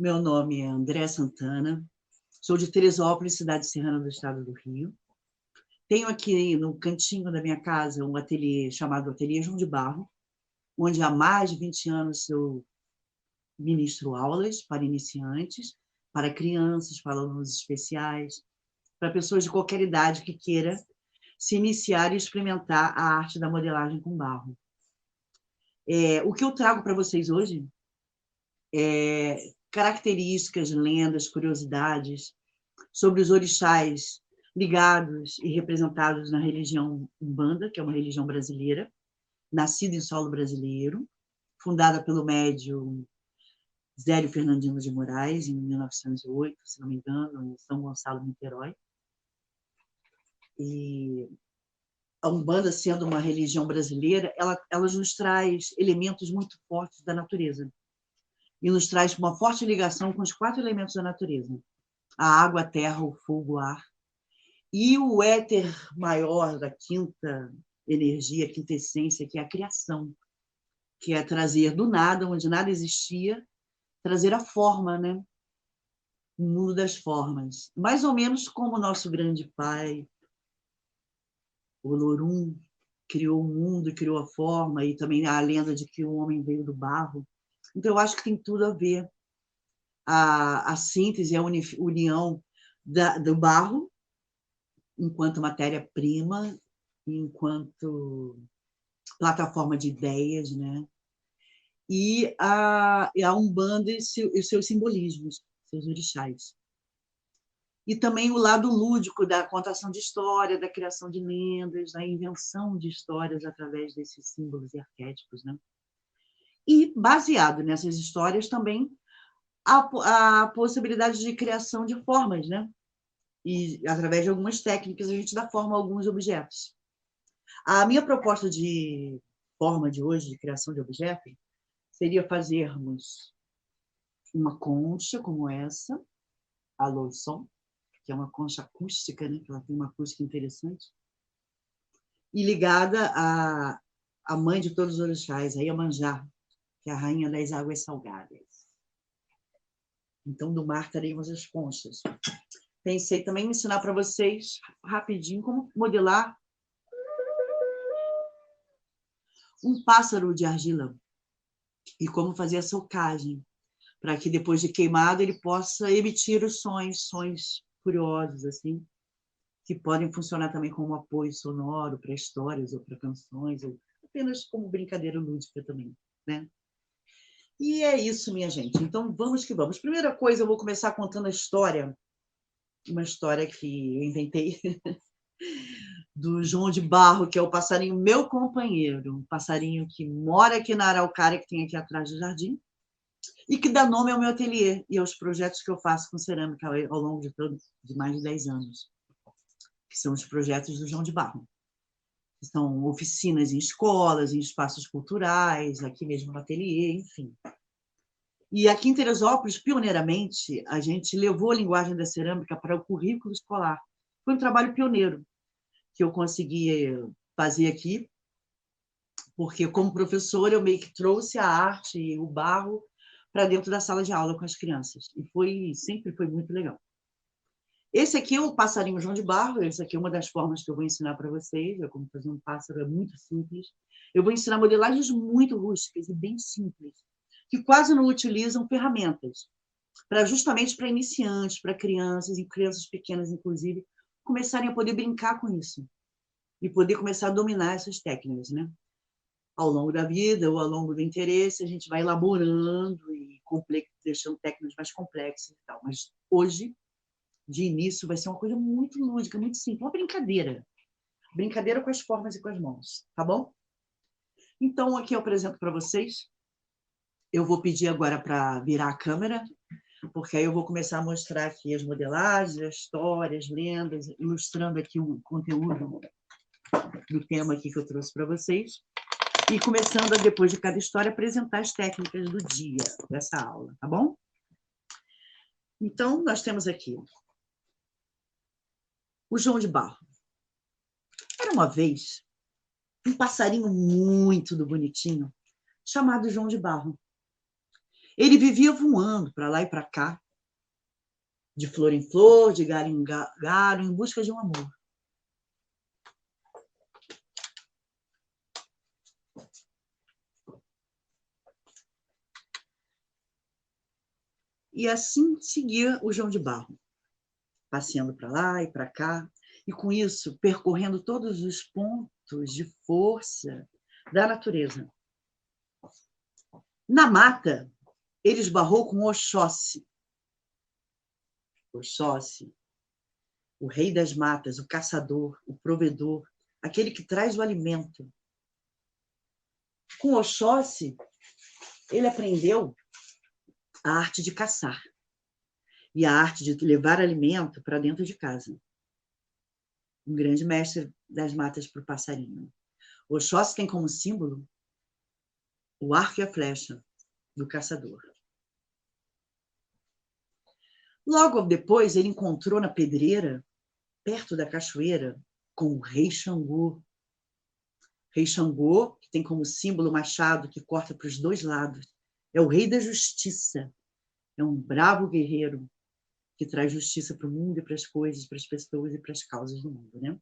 Meu nome é André Santana, sou de Teresópolis, cidade serrana do estado do Rio. Tenho aqui no cantinho da minha casa um ateliê chamado Ateliê João de Barro, onde há mais de 20 anos eu ministro aulas para iniciantes, para crianças, para alunos especiais, para pessoas de qualquer idade que queira se iniciar e experimentar a arte da modelagem com barro. O que eu trago para vocês hoje é características, lendas, curiosidades sobre os orixás ligados e representados na religião Umbanda, que é uma religião brasileira, nascida em solo brasileiro, fundada pelo médium Zélio Fernandino de Moraes, em 1908, se não me engano, em São Gonçalo, Niterói. E a Umbanda, sendo uma religião brasileira, ela nos traz elementos muito fortes da natureza e nos traz uma forte ligação com os 4 elementos da natureza: a água, a terra, o fogo, o ar. E o éter maior da quinta energia, quinta essência, que é a criação, que é trazer do nada, onde nada existia, trazer a forma, né? O mundo das formas. Mais ou menos como o nosso grande pai, o Lorum, criou o mundo e criou a forma, e também a lenda de que o homem veio do barro. Então, eu acho que tem tudo a ver a síntese, a união do barro, enquanto matéria-prima, enquanto plataforma de ideias, né? E a Umbanda e os seus simbolismos, seus orixás. E também o lado lúdico da contação de história, da criação de lendas, da invenção de histórias através desses símbolos e arquétipos, né? E, baseado nessas histórias, também a possibilidade de criação de formas, né? E, através de algumas técnicas, a gente dá forma a alguns objetos. A minha proposta de forma de hoje, de criação de objetos, seria fazermos uma concha como essa, a Louçon, que é uma concha acústica, né? Que ela tem uma acústica interessante, e ligada à mãe de todos os orixás, a Iemanjá, que é a rainha das águas salgadas. Então, do mar teremos as conchas. Pensei também em ensinar para vocês, rapidinho, como modelar um pássaro de argila e como fazer a socagem, para que depois de queimado ele possa emitir os sons curiosos, assim, que podem funcionar também como apoio sonoro para histórias ou para canções, ou apenas como brincadeira lúdica também, né? E é isso, minha gente. Então, vamos que vamos. Primeira coisa, eu vou começar contando a história, uma história que eu inventei, do João de Barro, que é o passarinho meu companheiro, um passarinho que mora aqui na araucária, que tem aqui atrás do jardim, e que dá nome ao meu ateliê e aos projetos que eu faço com cerâmica ao longo de mais de 10 anos, que são os projetos do João de Barro. São oficinas em escolas, em espaços culturais, aqui mesmo no ateliê, enfim. E aqui em Teresópolis, pioneiramente, a gente levou a linguagem da cerâmica para o currículo escolar. Foi um trabalho pioneiro que eu consegui fazer aqui, porque, como professora, eu meio que trouxe a arte e o barro para dentro da sala de aula com as crianças. E sempre foi muito legal. Esse aqui é o passarinho João de Barro, esse aqui é uma das formas que eu vou ensinar para vocês, é como fazer um pássaro, é muito simples. Eu vou ensinar modelagens muito rústicas e bem simples, que quase não utilizam ferramentas, justamente para iniciantes, para crianças, e crianças pequenas, inclusive, começarem a poder brincar com isso e poder começar a dominar essas técnicas, né? Ao longo da vida ou ao longo do interesse, a gente vai elaborando e deixando técnicas mais complexas e tal. Mas hoje, de início, vai ser uma coisa muito lúdica, muito simples, uma brincadeira. Brincadeira com as formas e com as mãos, tá bom? Então, aqui eu apresento para vocês. Eu vou pedir agora para virar a câmera, porque aí eu vou começar a mostrar aqui as modelagens, as histórias, lendas, ilustrando aqui o conteúdo do tema aqui que eu trouxe para vocês. E começando, depois de cada história, apresentar as técnicas do dia dessa aula, tá bom? Então, nós temos aqui o João de Barro. Era uma vez um passarinho muito bonitinho, chamado João de Barro. Ele vivia voando para lá e para cá, de flor em flor, de galho em galho, em busca de um amor. E assim seguia o João de Barro, passeando para lá e para cá, e com isso percorrendo todos os pontos de força da natureza. Na mata, ele esbarrou com Oxóssi. Oxóssi, o rei das matas, o caçador, o provedor, aquele que traz o alimento. Com Oxóssi, ele aprendeu a arte de caçar e a arte de levar alimento para dentro de casa. Um grande mestre das matas para o passarinho. Oxóssi tem como símbolo o arco e a flecha do caçador. Logo depois, ele encontrou na pedreira, perto da cachoeira, com o rei Xangô. Rei Xangô, que tem como símbolo o machado que corta para os dois lados. É o rei da justiça. É um bravo guerreiro que traz justiça para o mundo e para as coisas, para as pessoas e para as causas do mundo, né?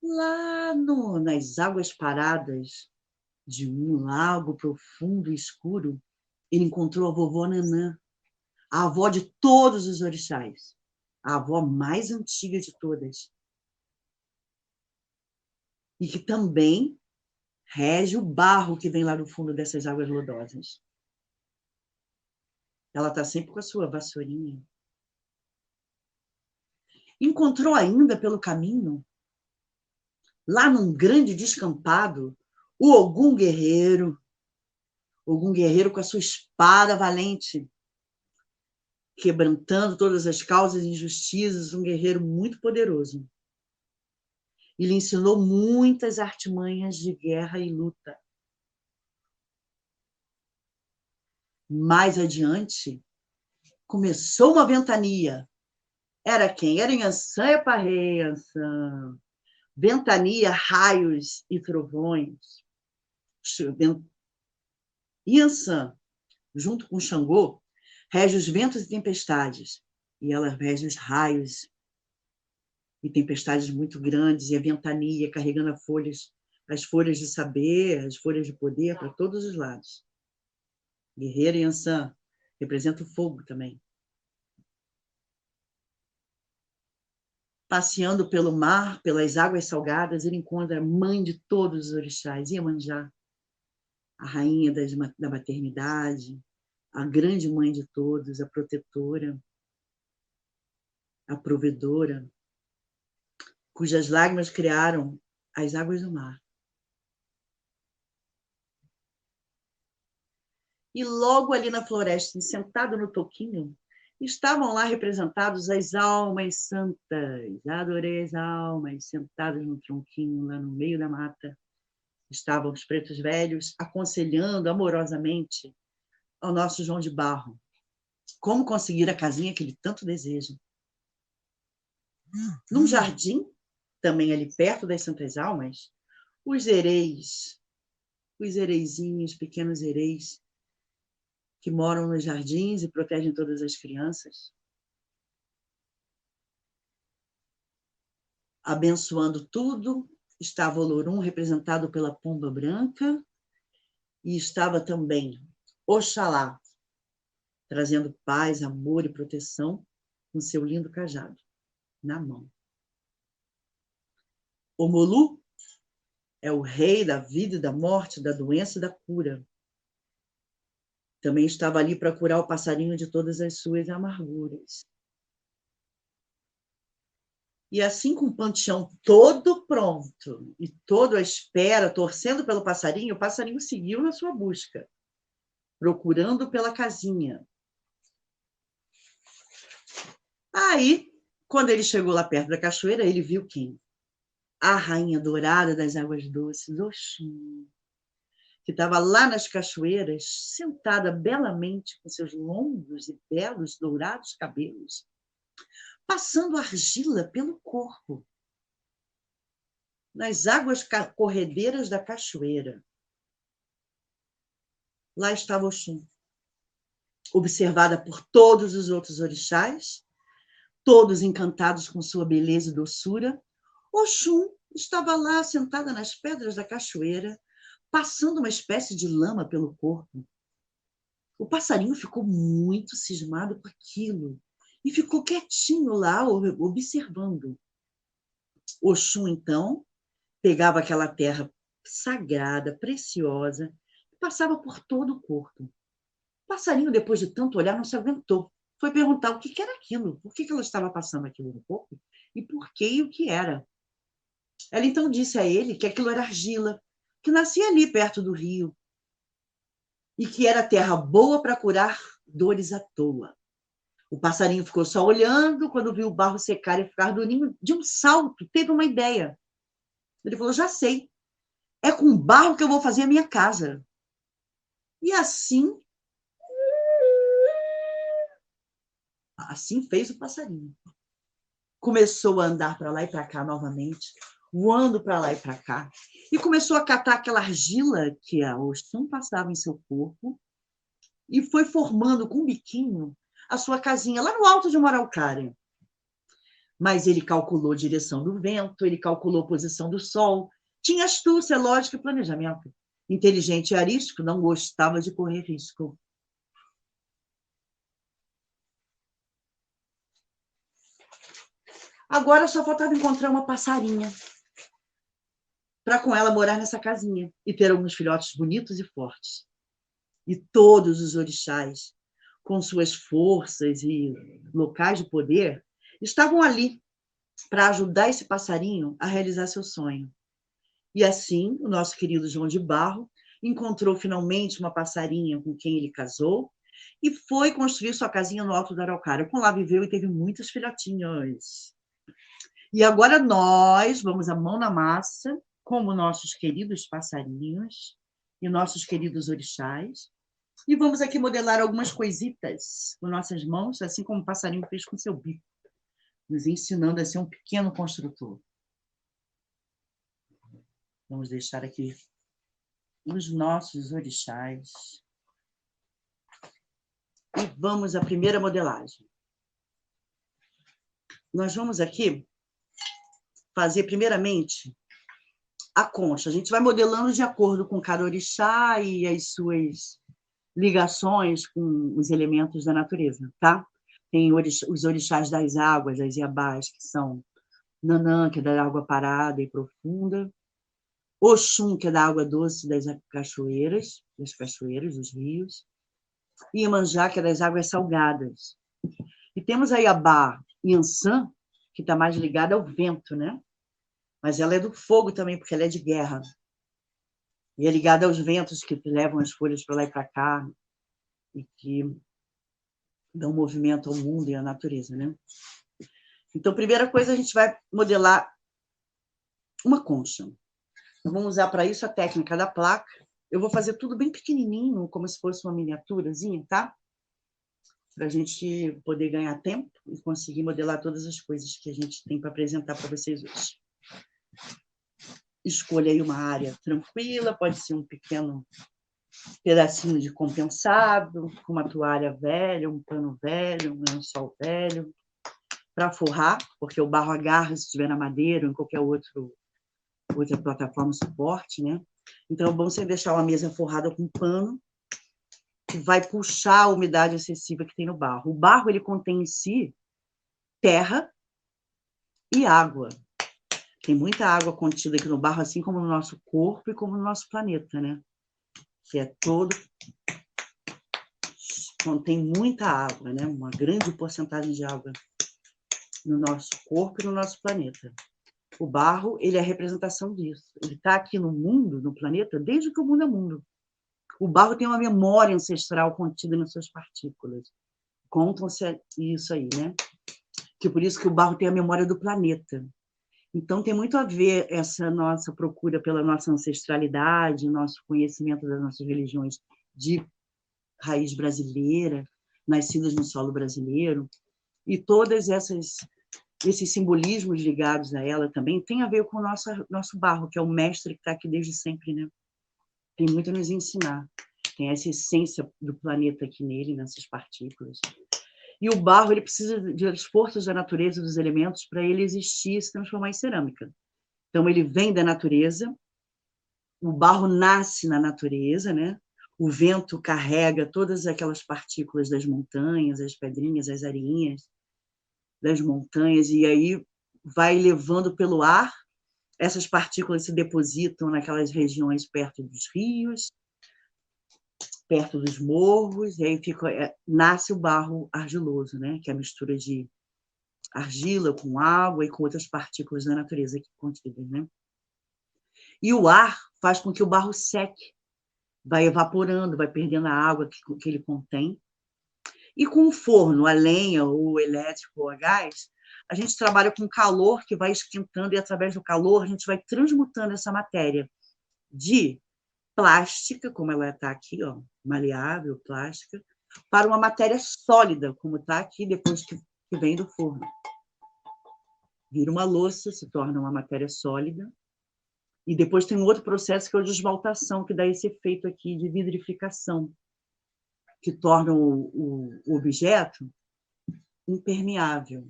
Lá nas águas paradas de um lago profundo e escuro, ele encontrou a vovó Nanã, a avó de todos os orixás, a avó mais antiga de todas, e que também rege o barro que vem lá no fundo dessas águas lodosas. Ela está sempre com a sua vassourinha. Encontrou ainda pelo caminho, lá num grande descampado, o Ogum Guerreiro com a sua espada valente, quebrantando todas as causas e injustiças, um guerreiro muito poderoso. E lhe ensinou muitas artimanhas de guerra e luta. Mais adiante, começou uma ventania. Era quem? Era Inhansã e Parrei, Inhansã. Ventania, raios e trovões. Inhansã, junto com Xangô, rege os ventos e tempestades. E ela rege os raios e tempestades muito grandes, e a ventania carregando as folhas de saber, as folhas de poder para todos os lados. Guerreira Yansan representa o fogo também. Passeando pelo mar, pelas águas salgadas, ele encontra a mãe de todos os orixás, Iemanjá, a rainha da maternidade, a grande mãe de todos, a protetora, a provedora, cujas lágrimas criaram as águas do mar. E logo ali na floresta, sentado no toquinho, estavam lá representados as almas santas. Adorei as almas sentadas no tronquinho, lá no meio da mata. Estavam os pretos velhos aconselhando amorosamente ao nosso João de Barro como conseguir a casinha que ele tanto deseja. Num jardim, também ali perto das Santas Almas, os ereizinhos, pequenos ereis, que moram nos jardins e protegem todas as crianças, abençoando tudo. Estava o Olorum, representado pela pomba branca, e estava também Oxalá, trazendo paz, amor e proteção com seu lindo cajado na mão. Omolu é o rei da vida e da morte, da doença e da cura. Também estava ali para curar o passarinho de todas as suas amarguras. E assim, com o panteão todo pronto e todo à espera, torcendo pelo passarinho, o passarinho seguiu na sua busca, procurando pela casinha. Aí, quando ele chegou lá perto da cachoeira, ele viu quem? A rainha dourada das águas doces, Oxum, que estava lá nas cachoeiras, sentada belamente com seus longos e belos dourados cabelos, passando argila pelo corpo, nas águas corredeiras da cachoeira. Lá estava Oxum, observada por todos os outros orixás, todos encantados com sua beleza e doçura. Oxum estava lá, sentada nas pedras da cachoeira, passando uma espécie de lama pelo corpo. O passarinho ficou muito cismado com aquilo e ficou quietinho lá, observando. Oxum, então, pegava aquela terra sagrada, preciosa, e passava por todo o corpo. O passarinho, depois de tanto olhar, não se aguentou. Foi perguntar o que era aquilo, por que ela estava passando aquilo no corpo, e por que e o que era. Ela então disse a ele que aquilo era argila, que nascia ali perto do rio, e que era terra boa para curar dores à toa. O passarinho ficou só olhando, quando viu o barro secar e ficar durinho, de um salto, teve uma ideia. Ele falou, já sei, é com barro que eu vou fazer a minha casa. E assim fez o passarinho. Começou a andar para lá e para cá novamente, voando para lá e para cá, e começou a catar aquela argila que a Oxum passava em seu corpo, e foi formando com um biquinho a sua casinha lá no alto de uma araucária. Mas ele calculou a direção do vento, ele calculou a posição do sol, tinha astúcia, lógica e planejamento. Inteligente e arisco, não gostava de correr risco. Agora só faltava encontrar uma passarinha para com ela morar nessa casinha e ter alguns filhotes bonitos e fortes. E todos os orixás, com suas forças e locais de poder, estavam ali para ajudar esse passarinho a realizar seu sonho. E assim, o nosso querido João de Barro encontrou finalmente uma passarinha com quem ele casou e foi construir sua casinha no Alto da Araucária. Com lá viveu e teve muitos filhotinhos. E agora nós vamos a mão na massa, como nossos queridos passarinhos e nossos queridos orixás, e vamos aqui modelar algumas coisitas com nossas mãos, assim como o passarinho fez com seu bico, nos ensinando a ser um pequeno construtor. Vamos deixar aqui os nossos orixás. E vamos à primeira modelagem. Nós vamos aqui fazer, primeiramente, a concha. A gente vai modelando de acordo com cada orixá e as suas ligações com os elementos da natureza, tá? Tem os orixás das águas, as iabás, que são Nanã, que é da água parada e profunda, Oxum, que é da água doce das cachoeiras, dos rios, e Iemanjá, que é das águas salgadas. E temos a Iabá Yansan, que está mais ligada ao vento, né? Mas ela é do fogo também, porque ela é de guerra. E é ligada aos ventos que levam as folhas para lá e para cá, e que dão movimento ao mundo e à natureza, né? Então, primeira coisa, a gente vai modelar uma concha. Então, vamos usar para isso a técnica da placa. Eu vou fazer tudo bem pequenininho, como se fosse uma miniaturazinha, tá? Para a gente poder ganhar tempo e conseguir modelar todas as coisas que a gente tem para apresentar para vocês hoje. Escolha aí uma área tranquila, pode ser um pequeno pedacinho de compensado, com uma toalha velha, um pano velho, um lençol velho, para forrar, porque o barro agarra se estiver na madeira ou em qualquer outra plataforma, suporte, né? Então, é bom você deixar uma mesa forrada com pano, que vai puxar a umidade excessiva que tem no barro. O barro, ele contém em si terra e água. Tem muita água contida aqui no barro, assim como no nosso corpo e como no nosso planeta, né? Que é todo... contém muita água, né? Uma grande porcentagem de água no nosso corpo e no nosso planeta. O barro, ele é a representação disso. Ele está aqui no mundo, no planeta, desde que o mundo é mundo. O barro tem uma memória ancestral contida nas suas partículas. Contam-se isso aí, né? Que por isso que o barro tem a memória do planeta. Então, tem muito a ver essa nossa procura pela nossa ancestralidade, nosso conhecimento das nossas religiões de raiz brasileira, nascidas no solo brasileiro, e todas esses simbolismos ligados a ela também tem a ver com o nosso barro, que é o mestre que está aqui desde sempre, né? Tem muito a nos ensinar. tem essa essência do planeta aqui nele, nessas partículas. E o barro ele precisa das forças da natureza, dos elementos, para ele existir e se transformar em cerâmica. Então, ele vem da natureza, o barro nasce na natureza, né? O vento carrega todas aquelas partículas das montanhas, as pedrinhas, as areinhas das montanhas, e aí vai levando pelo ar, essas partículas se depositam naquelas regiões perto dos rios, perto dos morros, e aí nasce o barro argiloso, né? Que é a mistura de argila com água e com outras partículas da natureza aqui contidas, né? E o ar faz com que o barro seque, vai evaporando, vai perdendo a água que ele contém. E com o forno, a lenha, ou elétrico, ou a gás, a gente trabalha com calor que vai esquentando, e através do calor a gente vai transmutando essa matéria de plástica, como ela está aqui, ó, maleável, plástica, para uma matéria sólida, como está aqui, depois que vem do forno. Vira uma louça, se torna uma matéria sólida, e depois tem um outro processo que é a desmaltação, que dá esse efeito aqui de vidrificação, que torna o objeto impermeável.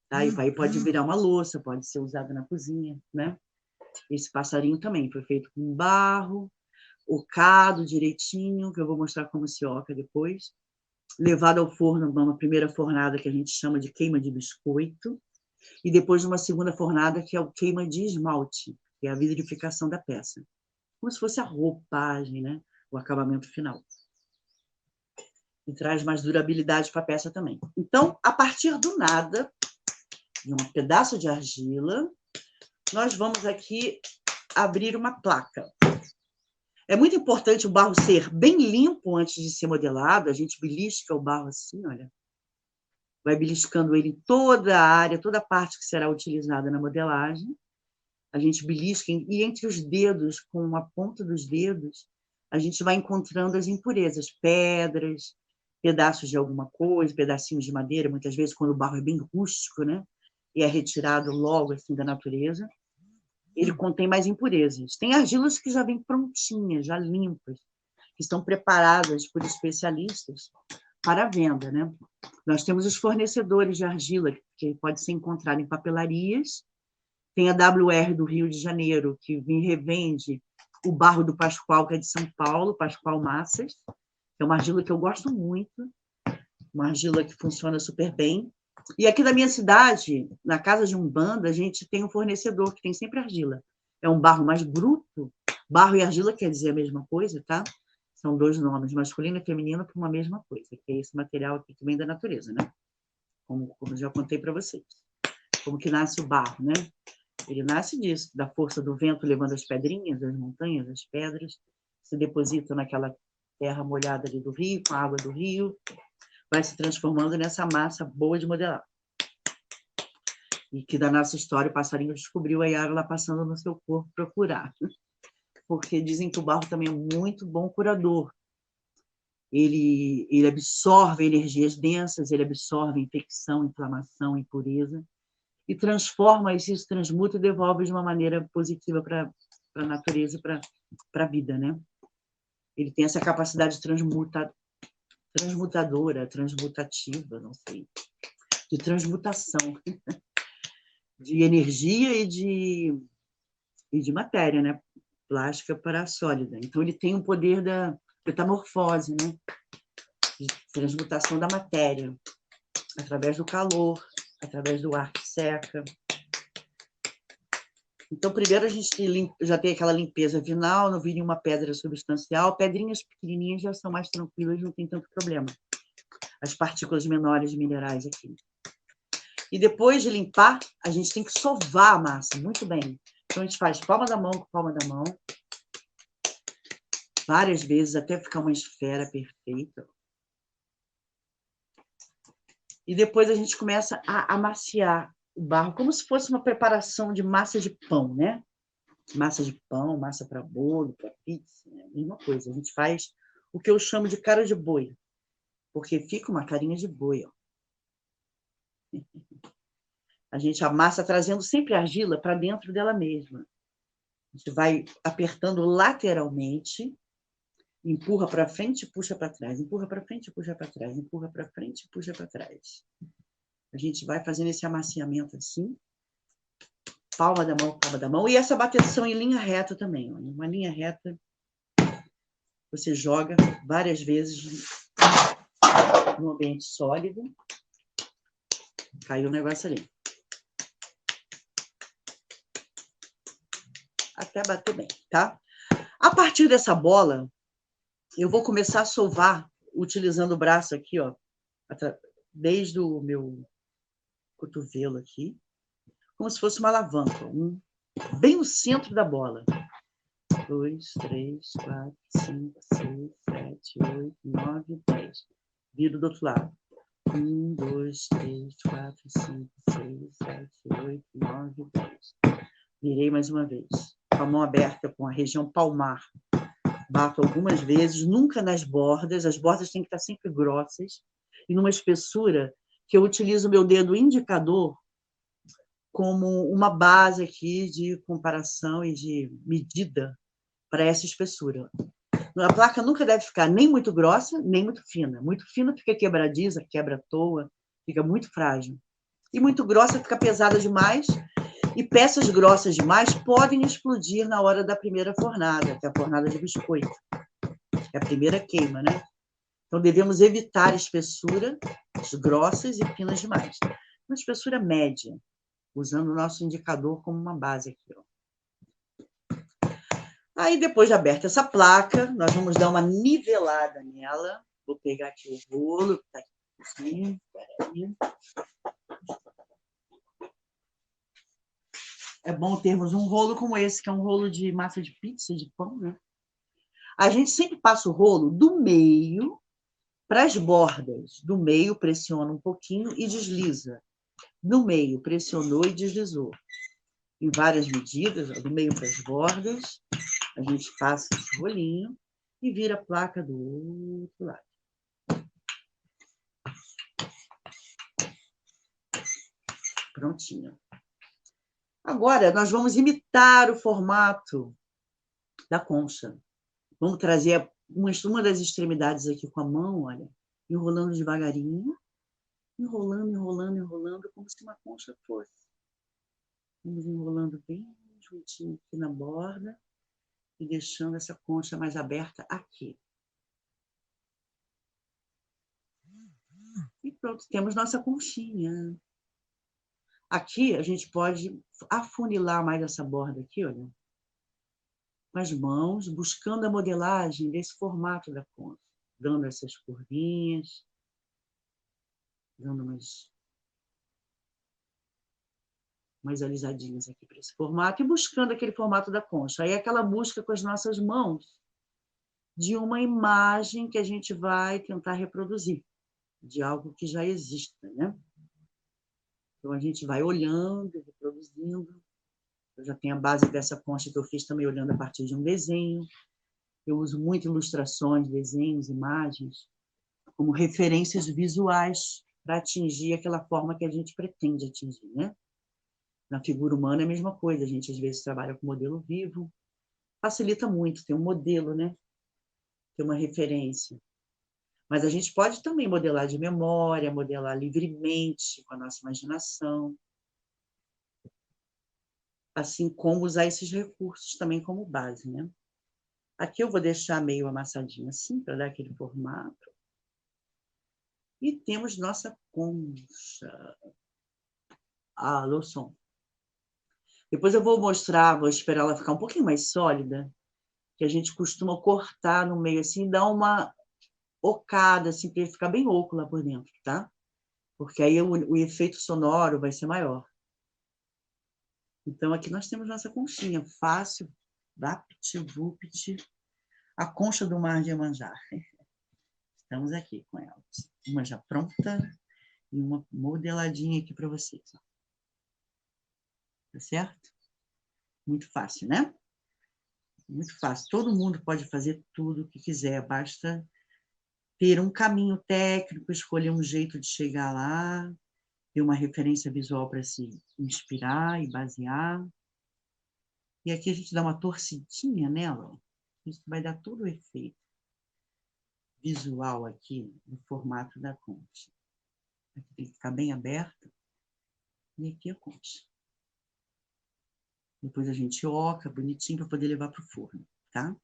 Tá? E aí pode virar uma louça, pode ser usado na cozinha, né? Esse passarinho também foi feito com barro, ocado direitinho, que eu vou mostrar como se oca depois, levado ao forno numa primeira fornada que a gente chama de queima de biscoito, e depois numa segunda fornada que é o queima de esmalte, que é a vidrificação da peça, como se fosse a roupagem, né? O acabamento final. E traz mais durabilidade para a peça também. Então, a partir do nada, de um pedaço de argila, nós vamos aqui abrir uma placa. É muito importante o barro ser bem limpo antes de ser modelado. A gente belisca o barro assim, olha. Vai beliscando ele em toda a área, toda a parte que será utilizada na modelagem. A gente belisca, e entre os dedos, com a ponta dos dedos, a gente vai encontrando as impurezas, pedras, pedaços de alguma coisa, pedacinhos de madeira, muitas vezes quando o barro é bem rústico, né? E é retirado logo assim da natureza, ele contém mais impurezas. Tem argilas que já vêm prontinhas, já limpas, que estão preparadas por especialistas para a venda, né? Nós temos os fornecedores de argila, que pode ser encontrado em papelarias. Tem a WR do Rio de Janeiro, que revende o barro do Pascoal, que é de São Paulo, Pascoal Massas, que é uma argila que eu gosto muito, uma argila que funciona super bem. E aqui da minha cidade, na casa de Umbanda, a gente tem um fornecedor que tem sempre argila. É um barro mais bruto. Barro e argila quer dizer a mesma coisa, tá? São dois nomes, masculino e feminino, para uma mesma coisa, que é esse material aqui que vem da natureza, né? Como já contei para vocês. Como que nasce o barro, né? Ele nasce disso, da força do vento levando as pedrinhas, as montanhas, as pedras, se depositam naquela terra molhada ali do rio, com a água do rio, vai se transformando nessa massa boa de modelar. E que da nossa história o passarinho descobriu a Yara lá passando no seu corpo para curar. Porque dizem que o barro também é muito bom curador. Ele absorve energias densas, ele absorve infecção, inflamação, impureza, e transforma isso, se transmuta e devolve de uma maneira positiva para a natureza, para a vida, né? Ele tem essa capacidade transmutadora, transmutativa, não sei, de transmutação, de energia e de matéria, né? Plástica para sólida. Então, ele tem o poder da metamorfose, né? De transmutação da matéria, através do calor, através do ar que seca. Então, primeiro a gente já tem aquela limpeza final, não vira uma pedra substancial. Pedrinhas pequenininhas já são mais tranquilas, não tem tanto problema. As partículas menores de minerais aqui. E depois de limpar, a gente tem que sovar a massa muito bem. Então, a gente faz palma da mão com palma da mão, várias vezes, até ficar uma esfera perfeita. E depois a gente começa a amaciar o barro, como se fosse uma preparação de massa de pão, né? Massa de pão, massa para bolo, para pizza, né? Mesma coisa. A gente faz o que eu chamo de cara de boi, porque fica uma carinha de boi, ó. A gente amassa trazendo sempre a argila para dentro dela mesma. A gente vai apertando lateralmente Empurra para frente e puxa para trás. Empurra para frente e puxa para trás. Empurra para frente e puxa para trás. A gente vai fazendo esse amaciamento assim. Palma da mão, palma da mão. E essa bateção em linha reta também. Uma linha reta. Você joga várias vezes no ambiente sólido. Caiu o negócio ali. Até bater bem, tá? A partir dessa bola, eu vou começar a sovar utilizando o braço aqui, ó, desde o meu cotovelo aqui, como se fosse uma alavanca, bem no centro da bola. 2, 3, 4, 5, 6, 7, 8, 9, 10. Viro do outro lado. 1, 2, 3, 4, 5, 6, 7, 8, 9, 10. Virei mais uma vez. Com a mão aberta, com a região palmar. Bato algumas vezes, nunca nas bordas. As bordas têm que estar sempre grossas. E numa espessura que eu utilizo o meu dedo indicador como uma base aqui de comparação e de medida para essa espessura. A placa nunca deve ficar nem muito grossa, nem muito fina. Muito fina fica quebradiça, quebra à toa, fica muito frágil. E muito grossa fica pesada demais, e peças grossas demais podem explodir na hora da primeira fornada, que é a fornada de biscoito. É a primeira queima, né? Então, devemos evitar espessuras grossas e finas demais. Uma espessura média, usando o nosso indicador como uma base aqui, ó. Aí, depois de aberta essa placa, nós vamos dar uma nivelada nela. Vou pegar aqui o rolo, que está aqui. Peraí. É bom termos um rolo como esse, que é um rolo de massa de pizza, de pão, né? A gente sempre passa o rolo do meio para as bordas. Do meio, pressiona um pouquinho e desliza. No meio, pressionou e deslizou. Em várias medidas, do meio para as bordas, a gente passa esse rolinho e vira a placa do outro lado. Prontinho. Agora, nós vamos imitar o formato da concha. Vamos trazer uma das extremidades aqui com a mão, olha, enrolando devagarinho, enrolando, enrolando, enrolando, como se uma concha fosse. Vamos enrolando bem juntinho aqui na borda e deixando essa concha mais aberta aqui. E pronto, temos nossa conchinha. Aqui a gente pode afunilar mais essa borda aqui, olha, com as mãos, buscando a modelagem desse formato da concha, dando essas curvinhas, dando mais alisadinhas aqui para esse formato e buscando aquele formato da concha. Aí é aquela busca com as nossas mãos de uma imagem que a gente vai tentar reproduzir, de algo que já existe, né? Então, a gente vai olhando, reproduzindo. Eu já tenho a base dessa concha que eu fiz também olhando a partir de um desenho. Eu uso muito ilustrações, desenhos, imagens, como referências visuais para atingir aquela forma que a gente pretende atingir, né? Na figura humana é a mesma coisa. A gente, às vezes, trabalha com modelo vivo. Facilita muito ter um modelo, né? Ter uma referência. Mas a gente pode também modelar de memória, modelar livremente, com a nossa imaginação. Assim como usar esses recursos também como base, né? Aqui eu vou deixar meio amassadinho assim, para dar aquele formato. E temos nossa concha. Ah, loção. Depois eu vou mostrar, vou esperar ela ficar um pouquinho mais sólida, que a gente costuma cortar no meio assim, dar uma ocada, assim, para ele ficar bem oco lá por dentro, tá? Porque aí o efeito sonoro vai ser maior. Então, aqui nós temos nossa conchinha, fácil, vapt-vupt, a concha do mar de Iemanjá. Estamos aqui com ela. Uma já pronta e uma modeladinha aqui para vocês. Tá certo? Muito fácil, né? Muito fácil. Todo mundo pode fazer tudo o que quiser, basta ter um caminho técnico, escolher um jeito de chegar lá, ter uma referência visual para se inspirar e basear. E aqui a gente dá uma torcidinha nela, isso vai dar todo o efeito. visual aqui do formato da concha. Aqui tem que ficar bem aberto. E aqui a concha. Depois a gente oca bonitinho para poder levar para o forno, tá?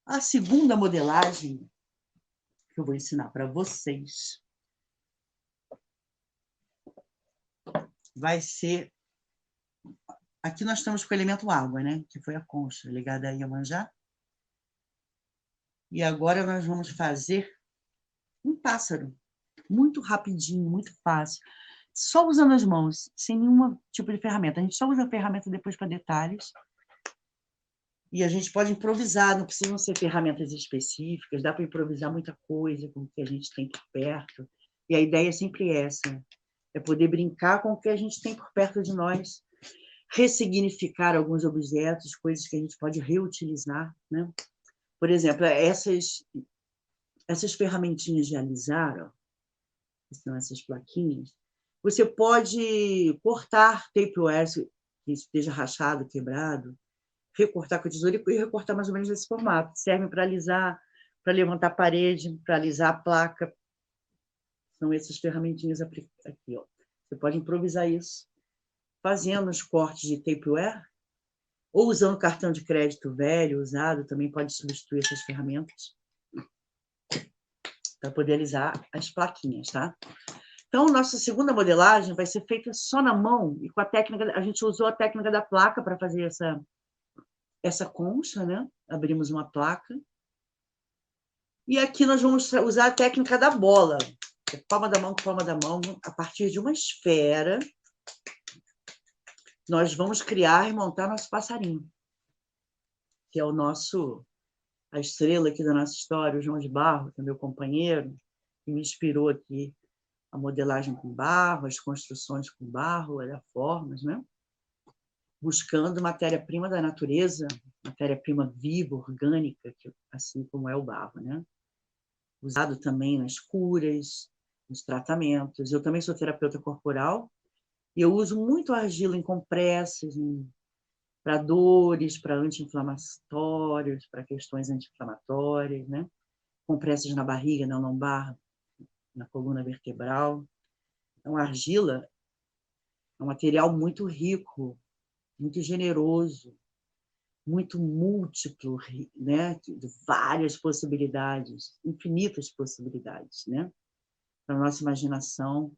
A segunda modelagem que eu vou ensinar para vocês vai ser... Aqui nós estamos com o elemento água, né? Que foi a concha ligada a Iemanjá. E agora nós vamos fazer um pássaro. Muito rapidinho, muito fácil. Só usando as mãos, sem nenhum tipo de ferramenta. A gente só usa a ferramenta depois para detalhes. E a gente pode improvisar, não precisam ser ferramentas específicas, dá para improvisar muita coisa com o que a gente tem por perto. E a ideia é sempre essa, é poder brincar com o que a gente tem por perto de nós, ressignificar alguns objetos, coisas que a gente pode reutilizar, né? Por exemplo, essas ferramentinhas de alisar, ó, que são essas plaquinhas, você pode cortar tapeware, que esteja rachado, quebrado, recortar com a tesoura e recortar mais ou menos nesse formato. Servem para alisar, para levantar a parede, para alisar a placa. São essas ferramentinhas aqui, ó. Você pode improvisar isso, fazendo os cortes de tapeware, ou usando cartão de crédito velho, usado, também pode substituir essas ferramentas para poder alisar as plaquinhas, tá? Então, nossa segunda modelagem vai ser feita só na mão e com a técnica... A gente usou a técnica da placa para fazer essa concha, né? Abrimos uma placa. E aqui nós vamos usar a técnica da bola. Palma da mão com palma da mão. A partir de uma esfera, nós vamos criar e montar nosso passarinho, que é a estrela aqui da nossa história, o João de Barro, que é meu companheiro, que me inspirou aqui a modelagem com barro, as construções com barro, as formas, né? Buscando matéria-prima da natureza, matéria-prima viva, orgânica, assim como é o barro, né? Usado também nas curas, nos tratamentos. Eu também sou terapeuta corporal e eu uso muito a argila em compressas, para dores, para anti-inflamatórios, para questões anti-inflamatórias, né? Compressas na barriga, na lombar, na coluna vertebral. Então, a argila é um material muito rico, muito generoso, muito múltiplo, né? De várias possibilidades, infinitas possibilidades, né? Para a nossa imaginação,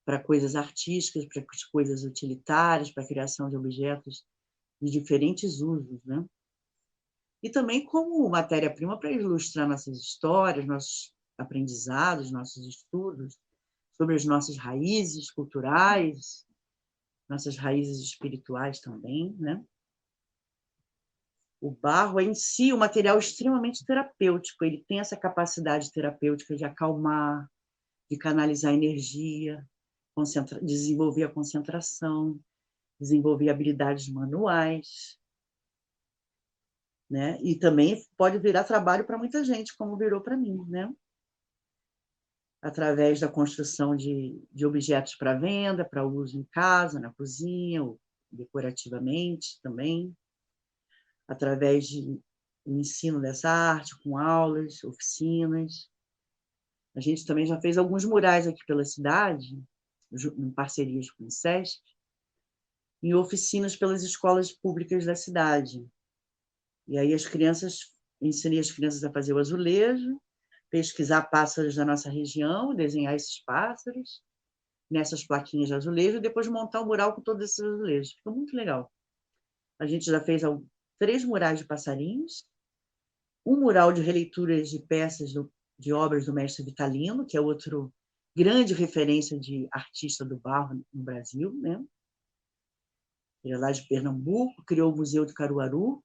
para coisas artísticas, para coisas utilitárias, para a criação de objetos de diferentes usos, né? E também como matéria-prima para ilustrar nossas histórias, nossos aprendizados, nossos estudos sobre as nossas raízes culturais, nossas raízes espirituais também, né? O barro é em si um material extremamente terapêutico, ele tem essa capacidade terapêutica de acalmar, de canalizar energia, desenvolver a concentração, desenvolver habilidades manuais, né? E também pode virar trabalho para muita gente, como virou para mim, né? Através da construção de objetos para venda, para uso em casa, na cozinha, ou decorativamente também, através do ensino dessa arte, com aulas, oficinas. A gente também já fez alguns murais aqui pela cidade, em parcerias com o SESC, em oficinas pelas escolas públicas da cidade. E aí ensinei as crianças a fazer o azulejo, pesquisar pássaros da nossa região, desenhar esses pássaros nessas plaquinhas de azulejo, e depois montar um mural com todos esses azulejos. Ficou muito legal. A gente já fez 3 murais de passarinhos, um mural de releituras de peças de obras do mestre Vitalino, que é outro grande referência de artista do barro no Brasil, né? Ele é lá de Pernambuco, criou o Museu de Caruaru,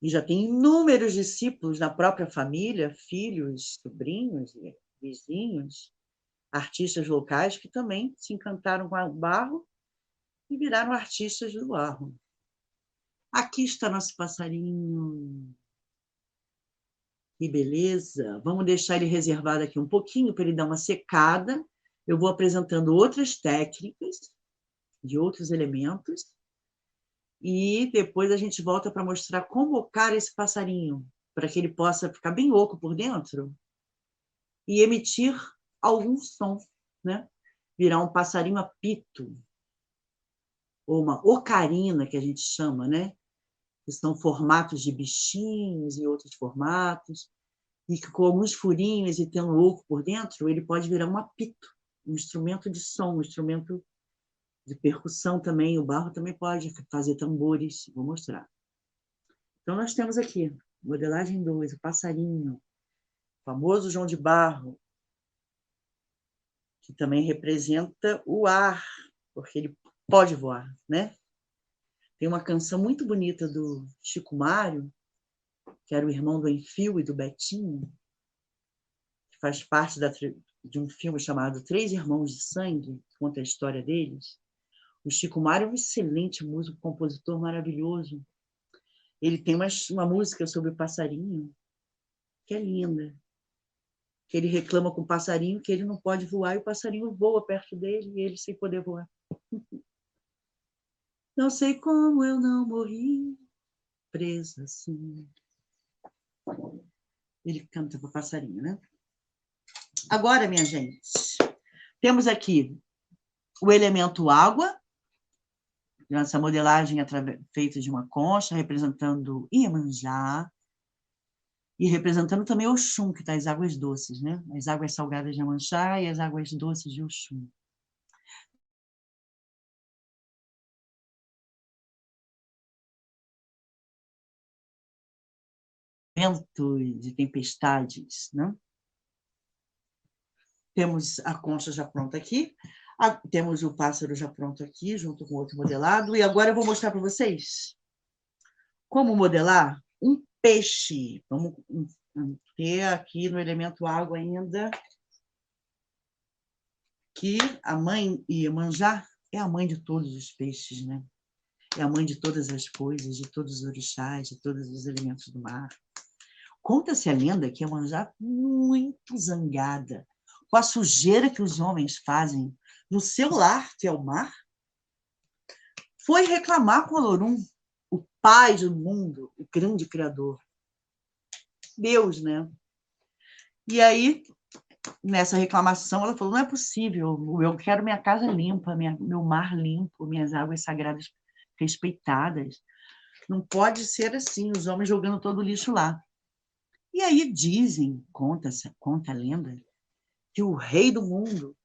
e já tem inúmeros discípulos na própria família, filhos, sobrinhos, vizinhos, artistas locais que também se encantaram com o barro e viraram artistas do barro. Aqui está nosso passarinho. Que beleza! Vamos deixar ele reservado aqui um pouquinho para ele dar uma secada. Eu vou apresentando outras técnicas de outros elementos e depois a gente volta para mostrar como ocar esse passarinho. para que ele possa ficar bem oco por dentro e emitir algum som, né? Virar um passarinho apito, ou uma ocarina, que a gente chama, né? Que são formatos de bichinhos e outros formatos, e que com alguns furinhos e tendo oco por dentro, ele pode virar um apito, um instrumento de som, um instrumento de percussão também. O barro também pode fazer tambores, vou mostrar. Então, nós temos aqui, modelagem 2, o passarinho, o famoso João de Barro, que também representa o ar, porque ele pode voar, né? Tem uma canção muito bonita do Chico Mário, que era o irmão do Enfio e do Betinho, que faz parte de um filme chamado Três Irmãos de Sangue, que conta a história deles. O Chico Mário é um excelente músico, compositor maravilhoso. Ele tem uma música sobre o passarinho, que é linda, que ele reclama com o passarinho que ele não pode voar, e o passarinho voa perto dele, e ele sem poder voar. Não sei como eu não morri presa assim. Ele canta para o passarinho, né? Agora, minha gente, temos aqui o elemento água, essa modelagem feita de uma concha, representando Iemanjá, e representando também Oxum, que está as águas doces, né? As águas salgadas de Iemanjá e as águas doces de Oxum. Ventos de tempestades, né? Temos a concha já pronta aqui, temos o pássaro já pronto aqui, junto com outro modelado, e agora eu vou mostrar para vocês como modelar um peixe. Vamos ter aqui no elemento água ainda que a mãe Iemanjá é a mãe de todos os peixes, né? É a mãe de todas as coisas, de todos os orixás, de todos os elementos do mar. Conta-se a lenda que Iemanjá, muito zangada com a sujeira que os homens fazem no seu lar, que é o mar, foi reclamar com Olorum, o pai do mundo, o grande criador. Deus, né? E aí, nessa reclamação, ela falou, não é possível, eu quero minha casa limpa, meu mar limpo, minhas águas sagradas respeitadas. Não pode ser assim, os homens jogando todo o lixo lá. E aí dizem, conta a lenda, que o rei do mundo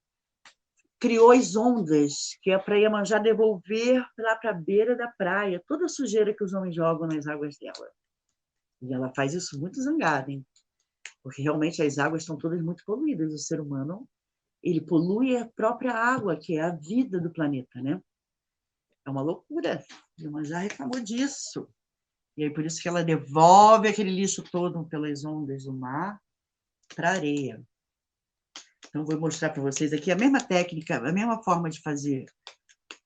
criou as ondas, que é para Iemanjá devolver lá para a beira da praia toda a sujeira que os homens jogam nas águas dela. E ela faz isso muito zangada, hein? Porque realmente as águas estão todas muito poluídas. O ser humano, ele polui a própria água, que é a vida do planeta, né? É uma loucura. Iemanjá reclamou disso. E aí por isso que ela devolve aquele lixo todo pelas ondas do mar para a areia. Então, vou mostrar para vocês aqui a mesma técnica, a mesma forma de fazer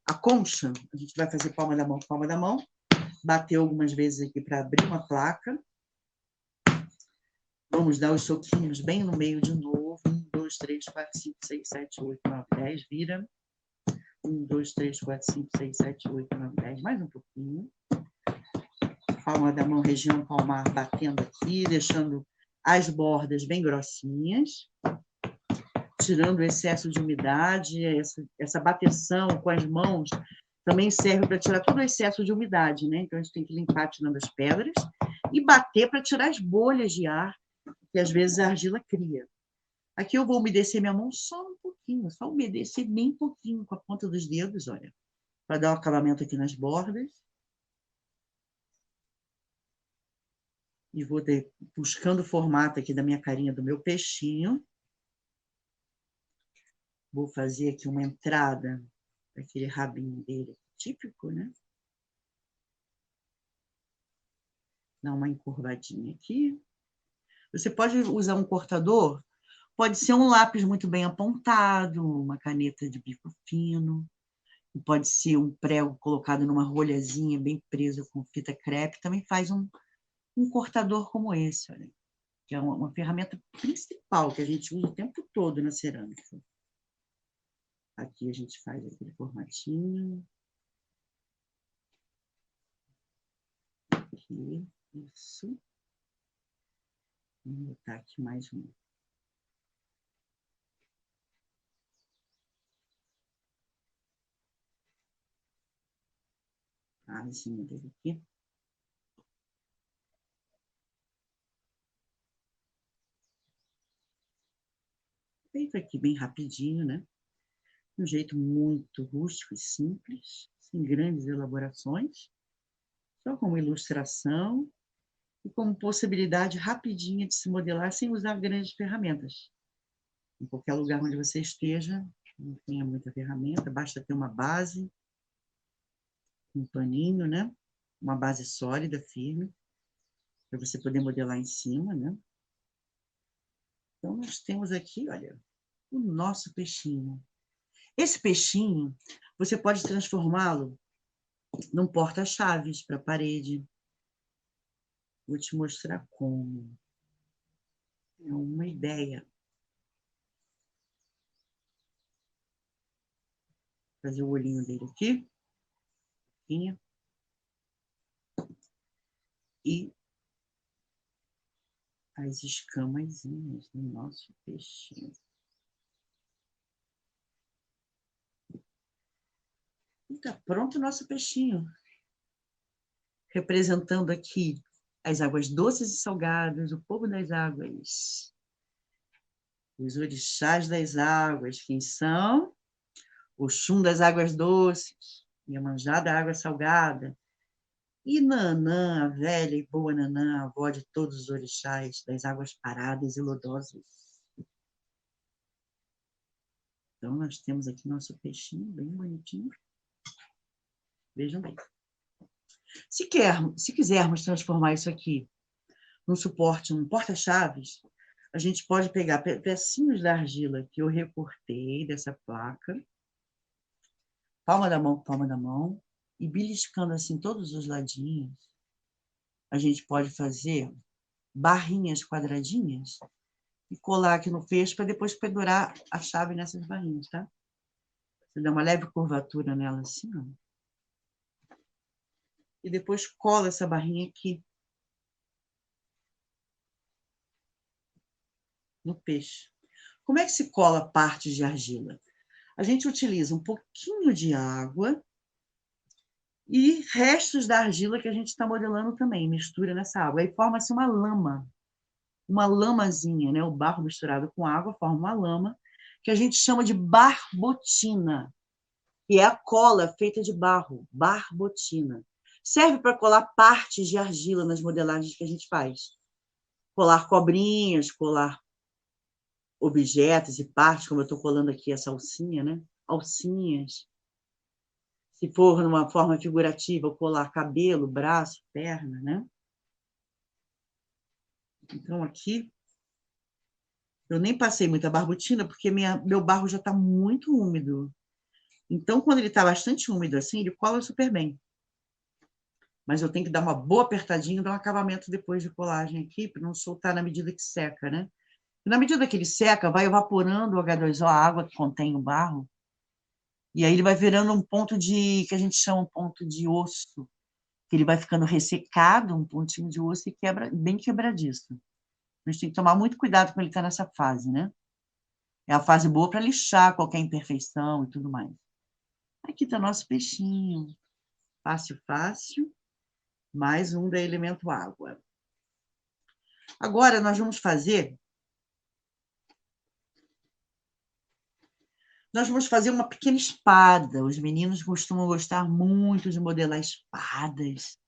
a concha. A gente vai fazer palma da mão, bater algumas vezes aqui para abrir uma placa. Vamos dar os soquinhos bem no meio de novo. 1, 2, 3, 4, 5, 6, 7, 8, 9, 10. Vira. 1, 2, 3, 4, 5, 6, 7, 8, 9, 10. Mais um pouquinho. Palma da mão, região palmar, batendo aqui, deixando as bordas bem grossinhas, tirando o excesso de umidade. Essa bateção com as mãos também serve para tirar todo o excesso de umidade, né? Então, a gente tem que limpar tirando as pedras e bater para tirar as bolhas de ar que, às vezes, a argila cria. Aqui eu vou umedecer minha mão só um pouquinho, só umedecer bem pouquinho com a ponta dos dedos, olha, para dar um acabamento aqui nas bordas. E vou buscando o formato aqui da minha carinha do meu peixinho. Vou fazer aqui uma entrada para aquele rabinho dele, típico, né? Dar uma encurvadinha aqui. Você pode usar um cortador, pode ser um lápis muito bem apontado, uma caneta de bico fino, pode ser um prego colocado numa rolhazinha bem preso com fita crepe, também faz um cortador como esse, olha, que é uma ferramenta principal que a gente usa o tempo todo na cerâmica. Aqui a gente faz aquele formatinho. Aqui, isso. Vou botar aqui mais um. A asinha dele aqui. Feito aqui bem rapidinho, né? De um jeito muito rústico e simples, sem grandes elaborações, só como ilustração e como possibilidade rapidinha de se modelar sem usar grandes ferramentas. Em qualquer lugar onde você esteja, não tenha muita ferramenta, basta ter uma base, um paninho, né? Uma base sólida, firme, para você poder modelar em cima, né? Então, nós temos aqui, olha, o nosso peixinho. Esse peixinho, você pode transformá-lo num porta-chaves para a parede. Vou te mostrar como. É uma ideia. Fazer o olhinho dele aqui. E as escamazinhas do nosso peixinho. E está pronto o nosso peixinho. Representando aqui as águas doces e salgadas, o povo das águas. Os orixás das águas, quem são? Oxum das águas doces, Iemanjá da água salgada. E Nanã, a velha e boa Nanã, a avó de todos os orixás das águas paradas e lodosas. Então, nós temos aqui nosso peixinho bem bonitinho. Vejam bem. Se quisermos transformar isso aqui num suporte, num porta-chaves, a gente pode pegar pedacinhos da argila que eu recortei dessa placa, palma da mão, e beliscando assim todos os ladinhos, a gente pode fazer barrinhas quadradinhas e colar aqui no fecho para depois pendurar a chave nessas barrinhas, tá? Você dá uma leve curvatura nela assim, ó. E depois cola essa barrinha aqui no peixe. Como é que se cola partes de argila? A gente utiliza um pouquinho de água e restos da argila que a gente está modelando também, mistura nessa água. Aí forma-se uma lamazinha, né? O barro misturado com água forma uma lama, que a gente chama de barbotina, que é a cola feita de barro, barbotina. Serve para colar partes de argila nas modelagens que a gente faz. Colar cobrinhas, colar objetos e partes, como eu estou colando aqui essa alcinha, né? Alcinhas. Se for numa forma figurativa, colar cabelo, braço, perna, né? Então, aqui, eu nem passei muita barbotina, porque meu barro já está muito úmido. Então, quando ele está bastante úmido assim, ele cola super bem. Mas eu tenho que dar uma boa apertadinha, dar um acabamento depois de colagem aqui, para não soltar na medida que seca, né? E na medida que ele seca, vai evaporando o H2O, a água que contém o barro, e aí ele vai virando um ponto que a gente chama um ponto de osso, que ele vai ficando ressecado, um pontinho de osso e bem quebradiço. A gente tem que tomar muito cuidado quando ele está nessa fase, né? É a fase boa para lixar qualquer imperfeição e tudo mais. Aqui está nosso peixinho. Fácil, fácil. Mais um da elemento água. Agora nós vamos fazer uma pequena espada. Os meninos costumam gostar muito de modelar espadas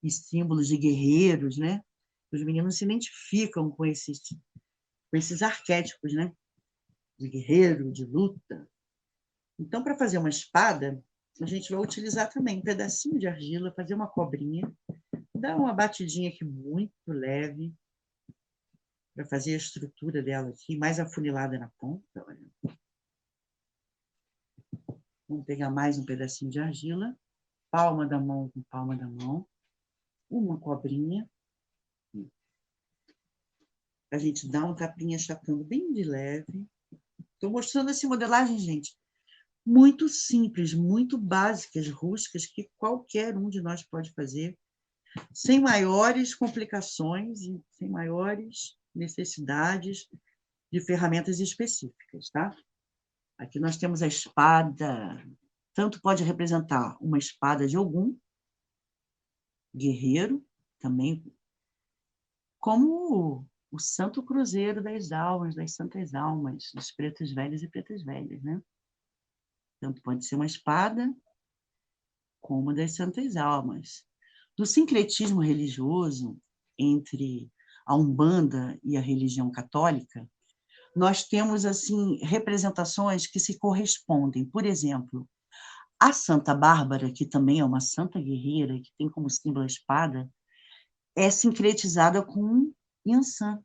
e símbolos de guerreiros, né? Os meninos se identificam com esses arquétipos, né? De guerreiro, de luta. Então, para fazer uma espada, a gente vai utilizar também um pedacinho de argila, fazer uma cobrinha, dar uma batidinha aqui muito leve, para fazer a estrutura dela aqui, mais afunilada na ponta. Olha. Vamos pegar mais um pedacinho de argila, palma da mão com palma da mão, uma cobrinha. A gente dá um tapinha achatando bem de leve. Estou mostrando essa modelagem, gente, muito simples, muito básicas, rústicas, que qualquer um de nós pode fazer, sem maiores complicações e sem maiores necessidades de ferramentas específicas, tá? Aqui nós temos a espada, tanto pode representar uma espada de Ogum, guerreiro, também, como o Santo Cruzeiro das Almas, das Santas Almas, dos pretos velhos e pretas velhas, né? Tanto pode ser uma espada, como das Santas Almas. Do sincretismo religioso entre a Umbanda e a religião católica, nós temos assim representações que se correspondem. Por exemplo, a Santa Bárbara, que também é uma santa guerreira, que tem como símbolo a espada, é sincretizada com Yansan,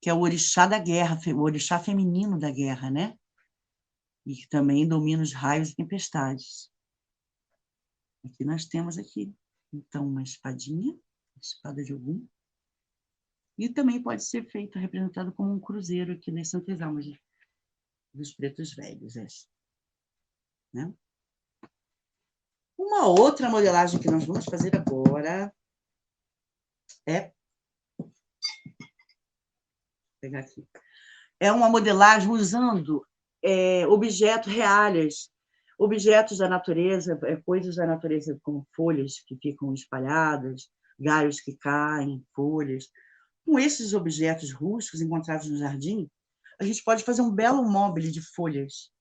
que é o orixá da guerra, o orixá feminino da guerra, né? E que também domina os raios e tempestades. Aqui nós temos aqui, então, uma espadinha, espada de Ogum, e também pode ser feito, representado como um cruzeiro aqui nas Santas Almas dos pretos velhos, né? Uma outra modelagem que nós vamos fazer agora é... Vou pegar aqui. É uma modelagem usando objetos reais, objetos da natureza, coisas da natureza, como folhas que ficam espalhadas, galhos que caem, folhas. Com esses objetos rústicos encontrados no jardim, a gente pode fazer um belo móvel de folhas,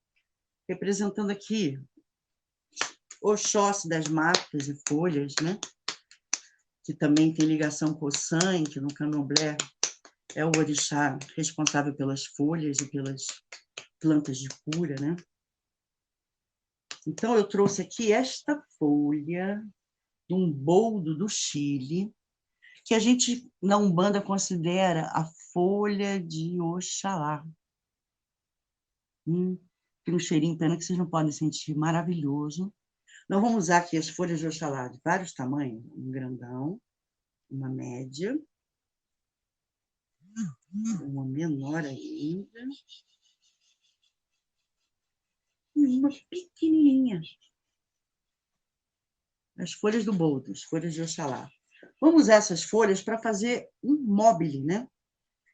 representando aqui Oxóssi das matas e folhas, né? Que também tem ligação com o sangue, que no candomblé é o orixá responsável pelas folhas e pelas plantas de cura, né? Então, eu trouxe aqui esta folha de um boldo do Chile, que a gente, na Umbanda, considera a folha de Oxalá. Tem um cheirinho, pena que vocês não podem sentir, maravilhoso. Nós vamos usar aqui as folhas de Oxalá de vários tamanhos, um grandão, uma média, uma menor ainda, e uma pequenininha. As folhas do boldo, as folhas de Oxalá. Vamos usar essas folhas para fazer um móbile, né?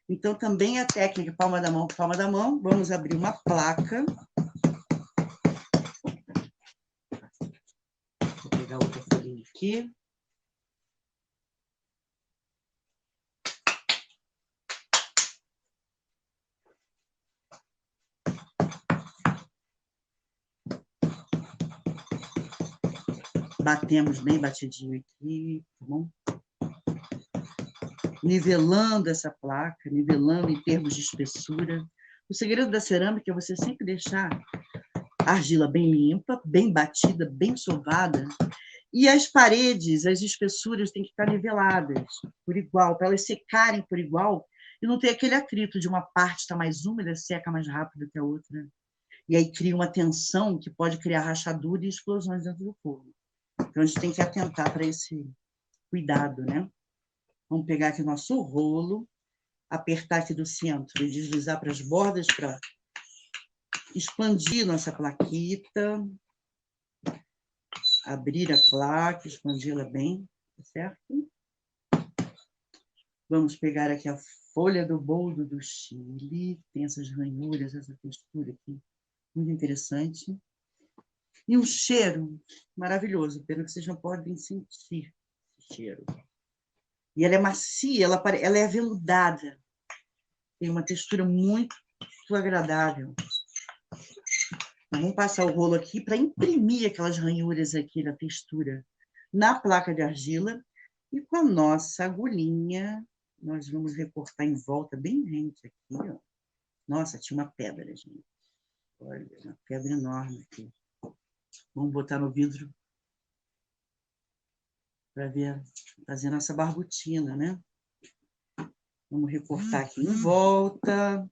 Então, também a técnica palma da mão, palma da mão. Vamos abrir uma placa. Vou pegar outra folhinha aqui. Batemos bem batidinho aqui, tá bom? Nivelando essa placa, nivelando em termos de espessura. O segredo da cerâmica é você sempre deixar a argila bem limpa, bem batida, bem sovada, e as paredes, as espessuras têm que estar niveladas por igual, para elas secarem por igual e não ter aquele atrito de uma parte estar mais úmida, seca mais rápido que a outra. E aí cria uma tensão que pode criar rachadura e explosões dentro do forno. Então, a gente tem que atentar para esse cuidado, né? Vamos pegar aqui nosso rolo, apertar aqui do centro e deslizar para as bordas para expandir nossa plaquita, abrir a placa, expandi-la bem, certo? Vamos pegar aqui a folha do boldo do Chile, tem essas ranhuras, essa textura aqui, muito interessante. E um cheiro maravilhoso, pelo que vocês não podem sentir esse cheiro. E ela é macia, ela é aveludada, tem uma textura muito agradável. Vamos passar o rolo aqui para imprimir aquelas ranhuras aqui da textura na placa de argila e com a nossa agulhinha nós vamos recortar em volta bem rente aqui, ó. Nossa, tinha uma pedra, gente. Olha, uma pedra enorme aqui. Vamos botar no vidro para ver, fazer nossa barbotina, né? Vamos recortar aqui em volta,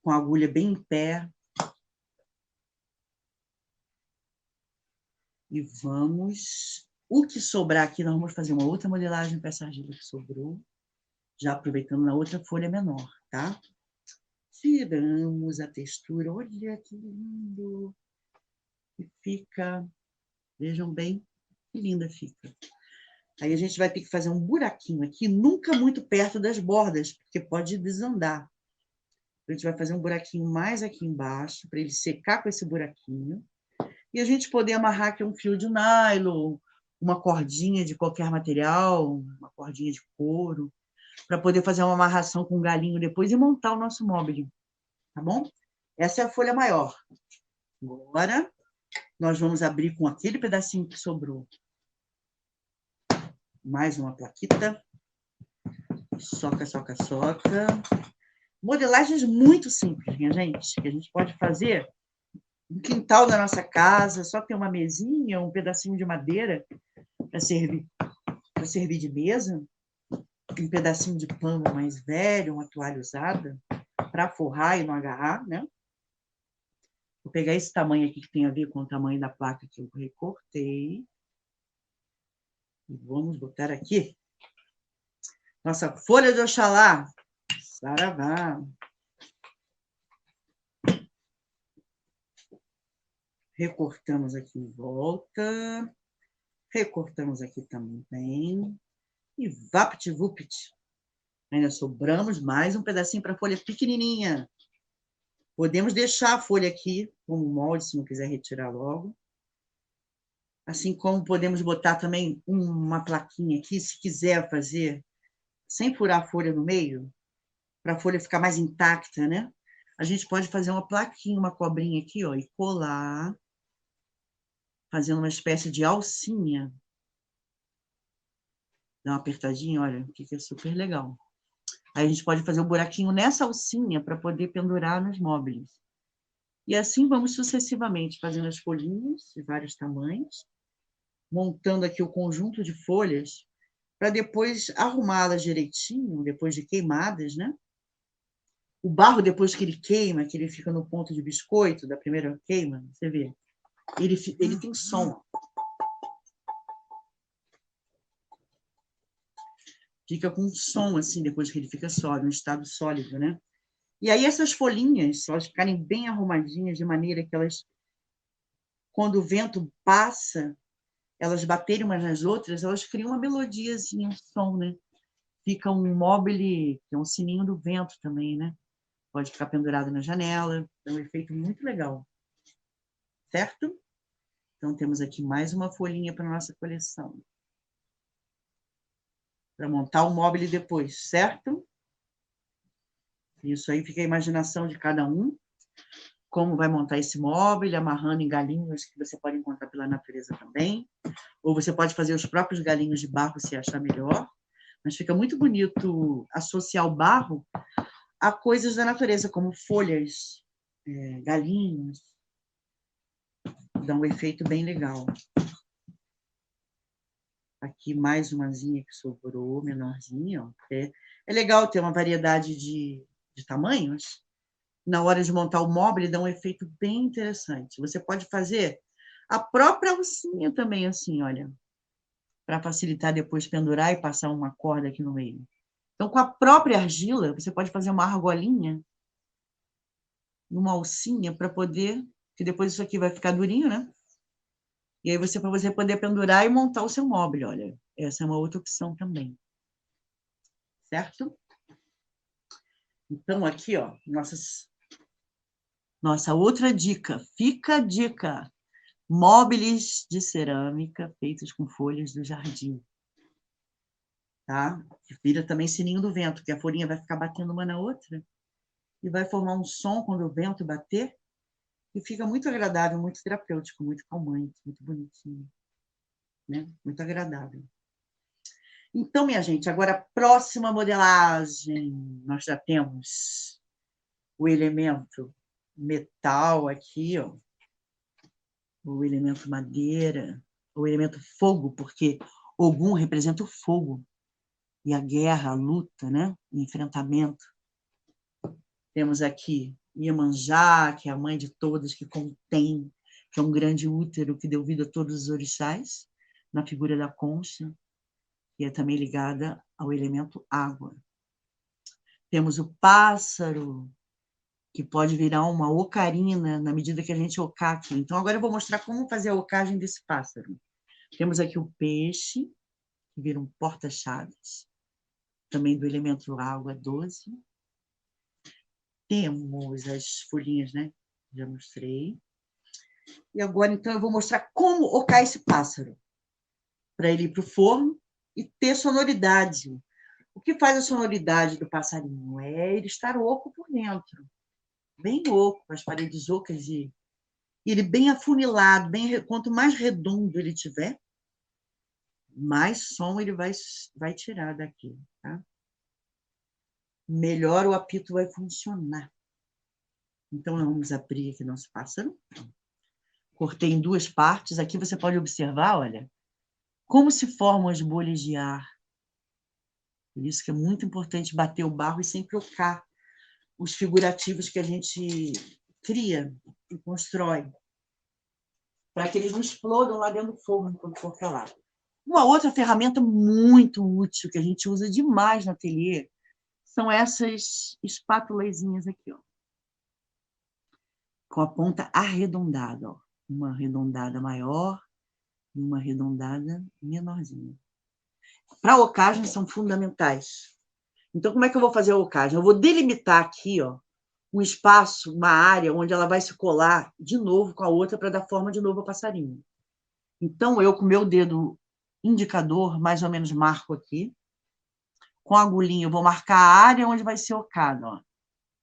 com a agulha bem em pé. E vamos... O que sobrar aqui, nós vamos fazer uma outra modelagem para essa argila que sobrou, já aproveitando na outra folha menor, tá? Tiramos a textura, olha que lindo! E fica, vejam bem, que linda fica. Aí a gente vai ter que fazer um buraquinho aqui, nunca muito perto das bordas, porque pode desandar. A gente vai fazer um buraquinho mais aqui embaixo, para ele secar com esse buraquinho. E a gente poder amarrar aqui um fio de nylon, uma cordinha de qualquer material, uma cordinha de couro, para poder fazer uma amarração com um galinho depois e montar o nosso móvel, tá bom? Essa é a folha maior. Agora, nós vamos abrir com aquele pedacinho que sobrou. Mais uma plaquita. Soca, soca, soca. Modelagens muito simples, minha gente, que a gente pode fazer no quintal da nossa casa, só ter uma mesinha, um pedacinho de madeira para servir de mesa, um pedacinho de pano mais velho, uma toalha usada, para forrar e não agarrar, né? Vou pegar esse tamanho aqui que tem a ver com o tamanho da placa que eu recortei. E vamos botar aqui nossa folha de Oxalá. Saravá. Recortamos aqui em volta. Recortamos aqui também. E vapt-vupt. Ainda sobramos mais um pedacinho para a folha pequenininha. Podemos deixar a folha aqui como molde, se não quiser retirar logo. Assim como podemos botar também uma plaquinha aqui, se quiser fazer, sem furar a folha no meio, para a folha ficar mais intacta, né? A gente pode fazer uma plaquinha, uma cobrinha aqui, ó, e colar, fazendo uma espécie de alcinha. Dá uma apertadinha, olha, fica super legal. Aí a gente pode fazer um buraquinho nessa alcinha para poder pendurar nos móveis. E assim vamos sucessivamente fazendo as folhinhas de vários tamanhos, montando aqui o conjunto de folhas, para depois arrumá-las direitinho, depois de queimadas, né? O barro, depois que ele queima, que ele fica no ponto de biscoito, da primeira queima, você vê, ele tem som. Fica com som, assim, depois que ele fica sólido, um estado sólido, né? E aí essas folhinhas, se elas ficarem bem arrumadinhas, de maneira que elas, quando o vento passa, elas baterem umas nas outras, elas criam uma melodiazinha, um som, né? Fica um mobile, que é um sininho do vento também, né? Pode ficar pendurado na janela, é um efeito muito legal. Certo? Então, temos aqui mais uma folhinha para a nossa coleção. Para montar o móvel depois, certo? Isso aí fica a imaginação de cada um. Como vai montar esse móvel, amarrando em galinhos que você pode encontrar pela natureza também. Ou você pode fazer os próprios galinhos de barro, se achar melhor. Mas fica muito bonito associar o barro a coisas da natureza, como folhas, galinhos. Dá um efeito bem legal. Aqui mais umazinha que sobrou, menorzinha. Ó. É legal ter uma variedade de tamanhos. Na hora de montar o móvel, dá um efeito bem interessante. Você pode fazer a própria alcinha também, assim, olha, para facilitar depois pendurar e passar uma corda aqui no meio. Então, com a própria argila, você pode fazer uma argolinha, uma alcinha, para poder, que depois isso aqui vai ficar durinho, né? E aí para você poder pendurar e montar o seu móvel, olha. Essa é uma outra opção também. Certo? Então, aqui, ó, nossa outra dica. Fica a dica. Móveis de cerâmica feitos com folhas do jardim. Tá? Que vira também sininho do vento, que a folhinha vai ficar batendo uma na outra e vai formar um som quando o vento bater e fica muito agradável, muito terapêutico, muito calmante, muito bonitinho. Né? Muito agradável. Então, minha gente, agora a próxima modelagem. Nós já temos o elemento metal aqui, ó, o elemento madeira, o elemento fogo, porque Ogum representa o fogo e a guerra, a luta, né? O enfrentamento. Temos aqui Iemanjá, que é a mãe de todas, que contém, que é um grande útero que deu vida a todos os orixás, na figura da concha, que é também ligada ao elemento água. Temos o pássaro, que pode virar uma ocarina na medida que a gente ocar aqui. Então, agora eu vou mostrar como fazer a ocagem desse pássaro. Temos aqui o peixe, que vira um porta-chaves, também do elemento água, 12. Temos as folhinhas, né? Já mostrei. E agora, então, eu vou mostrar como ocar esse pássaro, para ele ir para o forno e ter sonoridade. O que faz a sonoridade do passarinho? É ele estar oco por dentro, bem oco, com as paredes ocas e ele bem afunilado, quanto mais redondo ele tiver, mais som ele vai tirar daqui, tá? Melhor o apito vai funcionar. Então, vamos abrir aqui nosso pássaro. Cortei em 2 partes. Aqui você pode observar, olha, como se formam as bolhas de ar. Por isso que é muito importante bater o barro e sempre ocar os figurativos que a gente cria e constrói, para que eles não explodam lá dentro do forno quando for para lá. Uma outra ferramenta muito útil que a gente usa demais no ateliê são essas espátulazinhas aqui, ó, com a ponta arredondada, ó. Uma arredondada maior e uma arredondada menorzinha. Para a ocagem são fundamentais. Então, como é que eu vou fazer a ocagem? Eu vou delimitar aqui, ó, um espaço, uma área onde ela vai se colar de novo com a outra para dar forma de novo ao passarinho. Então, eu, com o meu dedo indicador, mais ou menos marco aqui. Com a agulhinha, eu vou marcar a área onde vai ser ocado, ó.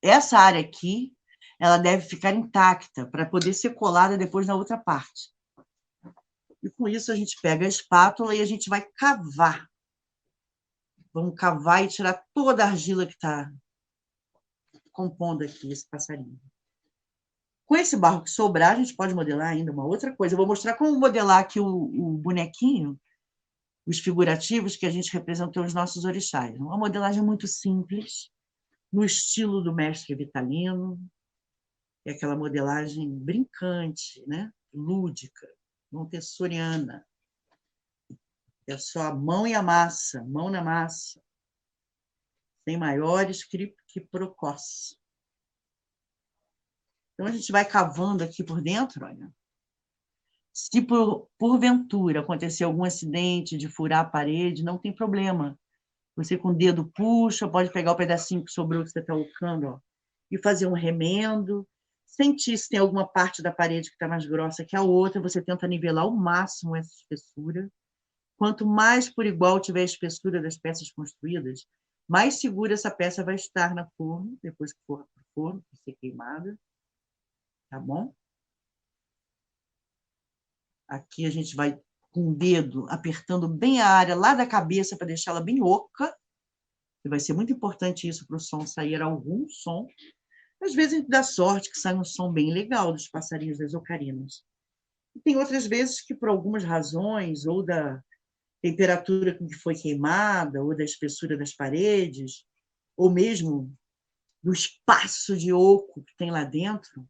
Essa área aqui, ela deve ficar intacta para poder ser colada depois na outra parte. E com isso, a gente pega a espátula e a gente vai cavar. Vamos cavar e tirar toda a argila que está compondo aqui esse passarinho. Com esse barro que sobrar, a gente pode modelar ainda uma outra coisa. Eu vou mostrar como modelar aqui o bonequinho, os figurativos que a gente representou os nossos orixás. Uma modelagem muito simples, no estilo do mestre Vitalino, é aquela modelagem brincante, né? Lúdica, montessoriana. É só a mão e a massa, mão na massa, sem maiores que precoce. Então, a gente vai cavando aqui por dentro, olha. Se porventura acontecer algum acidente de furar a parede, não tem problema. Você com o dedo puxa, pode pegar o pedacinho que sobrou que você está ocando, ó, e fazer um remendo. Sentir se tem alguma parte da parede que está mais grossa que a outra, você tenta nivelar ao máximo essa espessura. Quanto mais por igual tiver a espessura das peças construídas, mais segura essa peça vai estar na forno, depois que for para o forno, para ser queimada. Tá bom? Aqui a gente vai com o dedo apertando bem a área lá da cabeça para deixá-la bem oca. E vai ser muito importante isso para o som sair algum som. Às vezes a gente dá sorte que sai um som bem legal dos passarinhos das ocarinas. E tem outras vezes que, por algumas razões, ou da temperatura com que foi queimada, ou da espessura das paredes, ou mesmo do espaço de oco que tem lá dentro,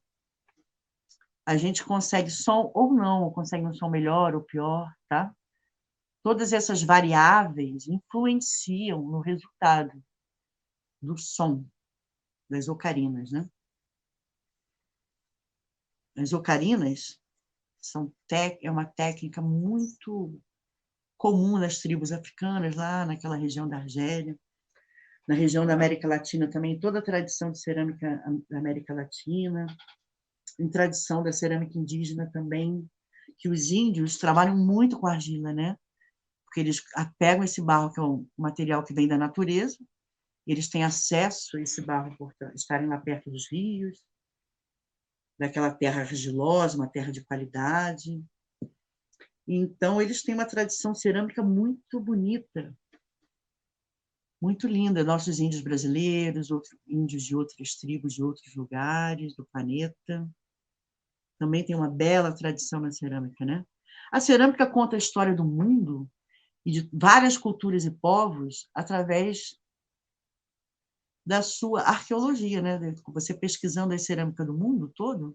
a gente consegue som ou não, ou consegue um som melhor ou pior, tá? Todas essas variáveis influenciam no resultado do som das ocarinas, né? As ocarinas é uma técnica muito comum nas tribos africanas, lá naquela região da Argélia, na região da América Latina também, toda a tradição de cerâmica da América Latina, em tradição da cerâmica indígena também, que os índios trabalham muito com argila, né? Porque eles pegam esse barro, que é um material que vem da natureza, eles têm acesso a esse barro por estarem lá perto dos rios, daquela terra argilosa, uma terra de qualidade. Então, eles têm uma tradição cerâmica muito bonita, muito linda. Nossos índios brasileiros, índios de outras tribos, de outros lugares do planeta, também tem uma bela tradição na cerâmica, né? A cerâmica conta a história do mundo e de várias culturas e povos através da sua arqueologia, né? Você pesquisando a cerâmica do mundo todo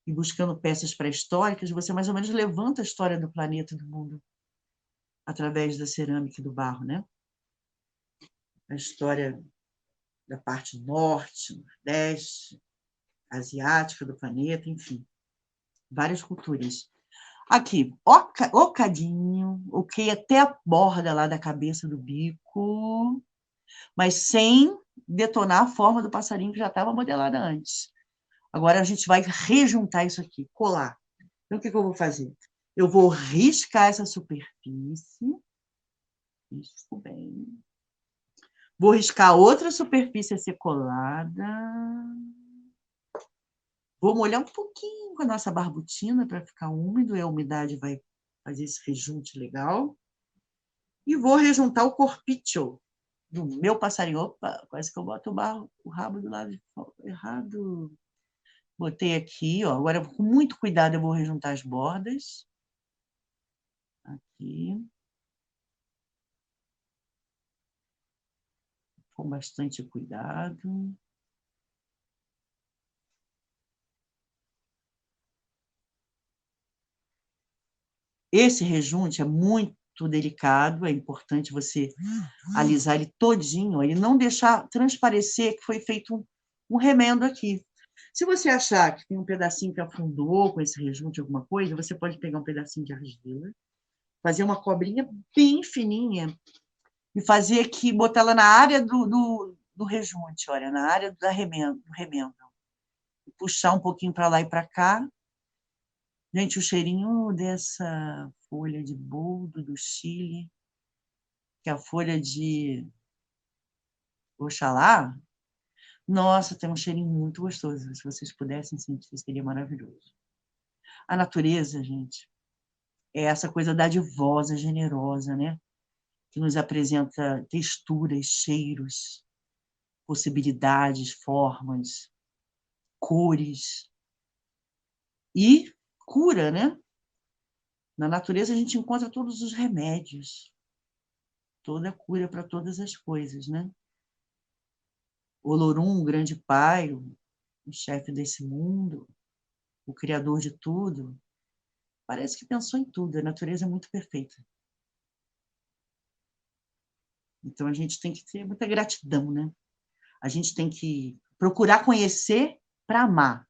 e buscando peças pré-históricas, você mais ou menos levanta a história do planeta e do mundo através da cerâmica e do barro, né? A história da parte norte, nordeste, asiática do planeta, enfim, várias culturas. Aqui, ocadinho, ok, até a borda lá da cabeça do bico, mas sem detonar a forma do passarinho que já estava modelada antes. Agora a gente vai rejuntar isso aqui, colar. Então, o que eu vou fazer? Eu vou riscar essa superfície. Risco bem. Vou riscar outra superfície a ser colada. Vou molhar um pouquinho com a nossa barbotina para ficar úmido, e a umidade vai fazer esse rejunte legal. E vou rejuntar o corpício do meu passarinho. Opa, quase que eu boto o rabo do lado errado. Botei aqui, ó. Agora, com muito cuidado, eu vou rejuntar as bordas. Aqui. Com bastante cuidado. Esse rejunte é muito delicado, é importante você alisar ele todinho, ele não deixar transparecer que foi feito um remendo aqui. Se você achar que tem um pedacinho que afundou com esse rejunte, alguma coisa, você pode pegar um pedacinho de argila, fazer uma cobrinha bem fininha e fazer aqui, botar ela na área do rejunte, olha, na área do remendo. Puxar um pouquinho para lá e para cá. Gente, o cheirinho dessa folha de boldo do Chile, que é a folha de Oxalá, nossa, tem um cheirinho muito gostoso. Se vocês pudessem sentir, seria maravilhoso. A natureza, gente, é essa coisa dadivosa, generosa, né? Que nos apresenta texturas, cheiros, possibilidades, formas, cores e cura, né? Na natureza a gente encontra todos os remédios, toda a cura para todas as coisas, né? Olorum, o grande pai, o chefe desse mundo, o criador de tudo, parece que pensou em tudo. A natureza é muito perfeita. Então a gente tem que ter muita gratidão, né? A gente tem que procurar conhecer para amar.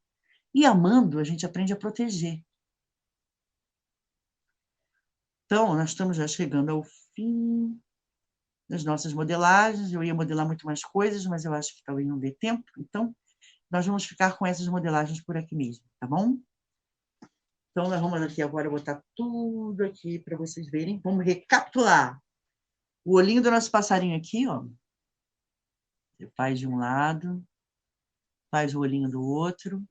E amando, a gente aprende a proteger. Então, nós estamos já chegando ao fim das nossas modelagens. Eu ia modelar muito mais coisas, mas eu acho que talvez não dê tempo. Então, nós vamos ficar com essas modelagens por aqui mesmo, tá bom? Então, nós vamos aqui agora botar tudo aqui para vocês verem. Vamos recapitular. O olhinho do nosso passarinho aqui, ó. Você faz de um lado, faz o olhinho do outro.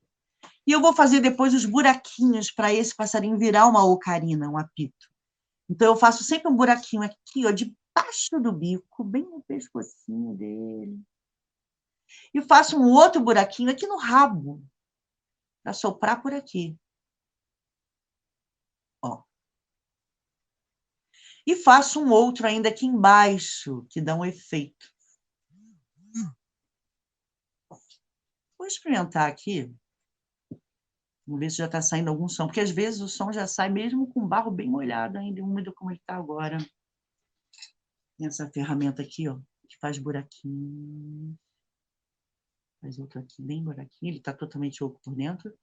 E eu vou fazer depois os buraquinhos para esse passarinho virar uma ocarina, um apito. Então, eu faço sempre um buraquinho aqui, ó, debaixo do bico, bem no pescocinho dele. E faço um outro buraquinho aqui no rabo, para soprar por aqui. Ó. E faço um outro ainda aqui embaixo, que dá um efeito. Vou experimentar aqui. Vamos ver se já está saindo algum som, porque às vezes o som já sai mesmo com o barro bem molhado ainda, úmido como ele está agora. Tem essa ferramenta aqui, ó, que faz buraquinho. Faz outro aqui, bem buraquinho. Ele está totalmente oco por dentro.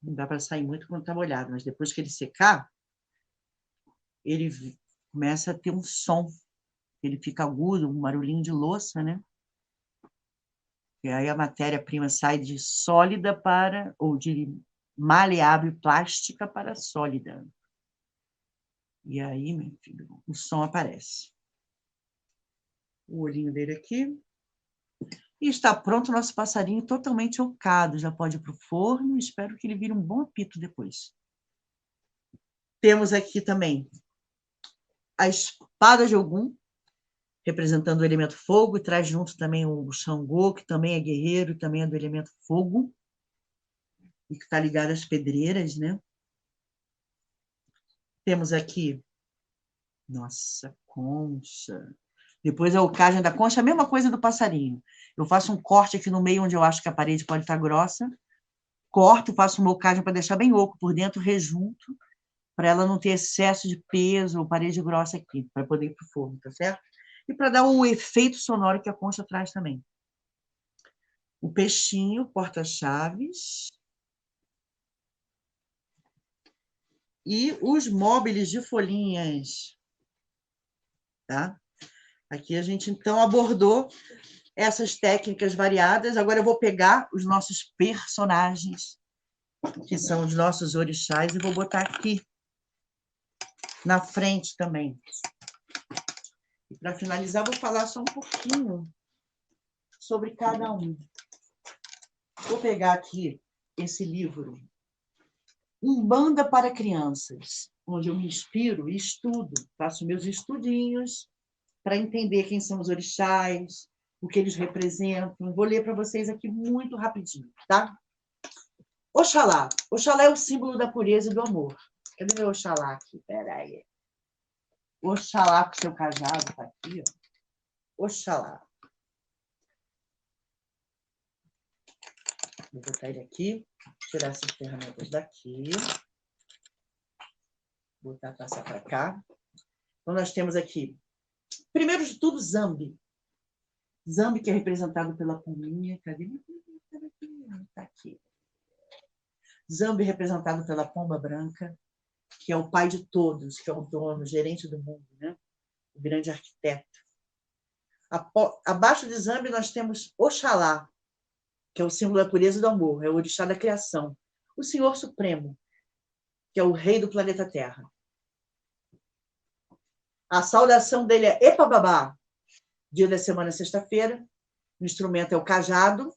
Não dá para sair muito quando está molhado, mas depois que ele secar, ele começa a ter um som. Ele fica agudo, um barulhinho de louça, né? E aí a matéria-prima sai de sólida para, ou de maleável plástica para sólida. E aí, meu filho, o som aparece. O olhinho dele aqui. E está pronto o nosso passarinho totalmente ocado. Já pode ir para o forno. Espero que ele vire um bom apito depois. Temos aqui também a espada de Ogum, representando o elemento fogo, e traz junto também o Xangô, que também é guerreiro, também é do elemento fogo, e que está ligado às pedreiras, né? Temos aqui, nossa, concha. Depois a ocagem da concha, a mesma coisa do passarinho. Eu faço um corte aqui no meio, onde eu acho que a parede pode estar grossa, corto, faço uma ocagem para deixar bem oco por dentro, rejunto, para ela não ter excesso de peso ou parede grossa aqui, para poder ir para o forno, tá certo? E para dar o efeito sonoro que a concha traz também. O peixinho, porta-chaves. E os móveis de folhinhas. Tá? Aqui a gente, então, abordou essas técnicas variadas. Agora eu vou pegar os nossos personagens, que são os nossos orixás, e vou botar aqui na frente também. E para finalizar, vou falar só um pouquinho sobre cada um. Vou pegar aqui esse livro, Umbanda para Crianças, onde eu me inspiro e estudo, faço meus estudinhos para entender quem são os orixás, o que eles representam. Vou ler para vocês aqui muito rapidinho, tá? Oxalá. Oxalá é o símbolo da pureza e do amor. Cadê meu Oxalá aqui? Peraí. Oxalá com seu cajado, tá aqui, ó. Oxalá. Vou botar ele aqui, tirar essas ferramentas daqui. Botar, passar para cá. Então, nós temos aqui, primeiro de tudo, Zambi. Zambi, que é representado pela pombinha. Cadê? Está aqui. Zambi, representado pela pomba branca, que é o pai de todos, que é o dono, o gerente do mundo, né? O grande arquiteto. Abaixo de Zambi, nós temos Oxalá, que é o símbolo da pureza e do amor, é o orixá da criação. O Senhor Supremo, que é o rei do planeta Terra. A saudação dele é Epababá, dia da semana, sexta-feira. O instrumento é o cajado.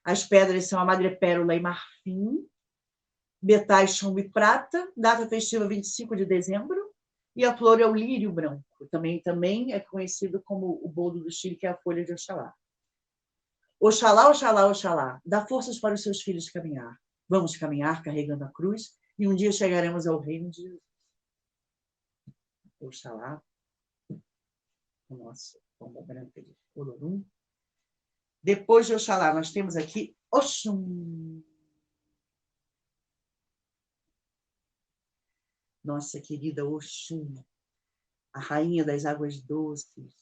As pedras são a madrepérola e marfim. Metais chumbo e prata. Data festiva 25 de dezembro. E a flor é o lírio branco. Também é conhecido como o boldo do Chile, que é a folha de Oxalá. Oxalá, Oxalá, Oxalá, dá forças para os seus filhos caminhar. Vamos caminhar carregando a cruz e um dia chegaremos ao reino de Jesus. Oxalá. Nossa, pomba branca de Olorum. Depois de Oxalá, nós temos aqui Oxum. Nossa querida Oxum, a rainha das águas doces,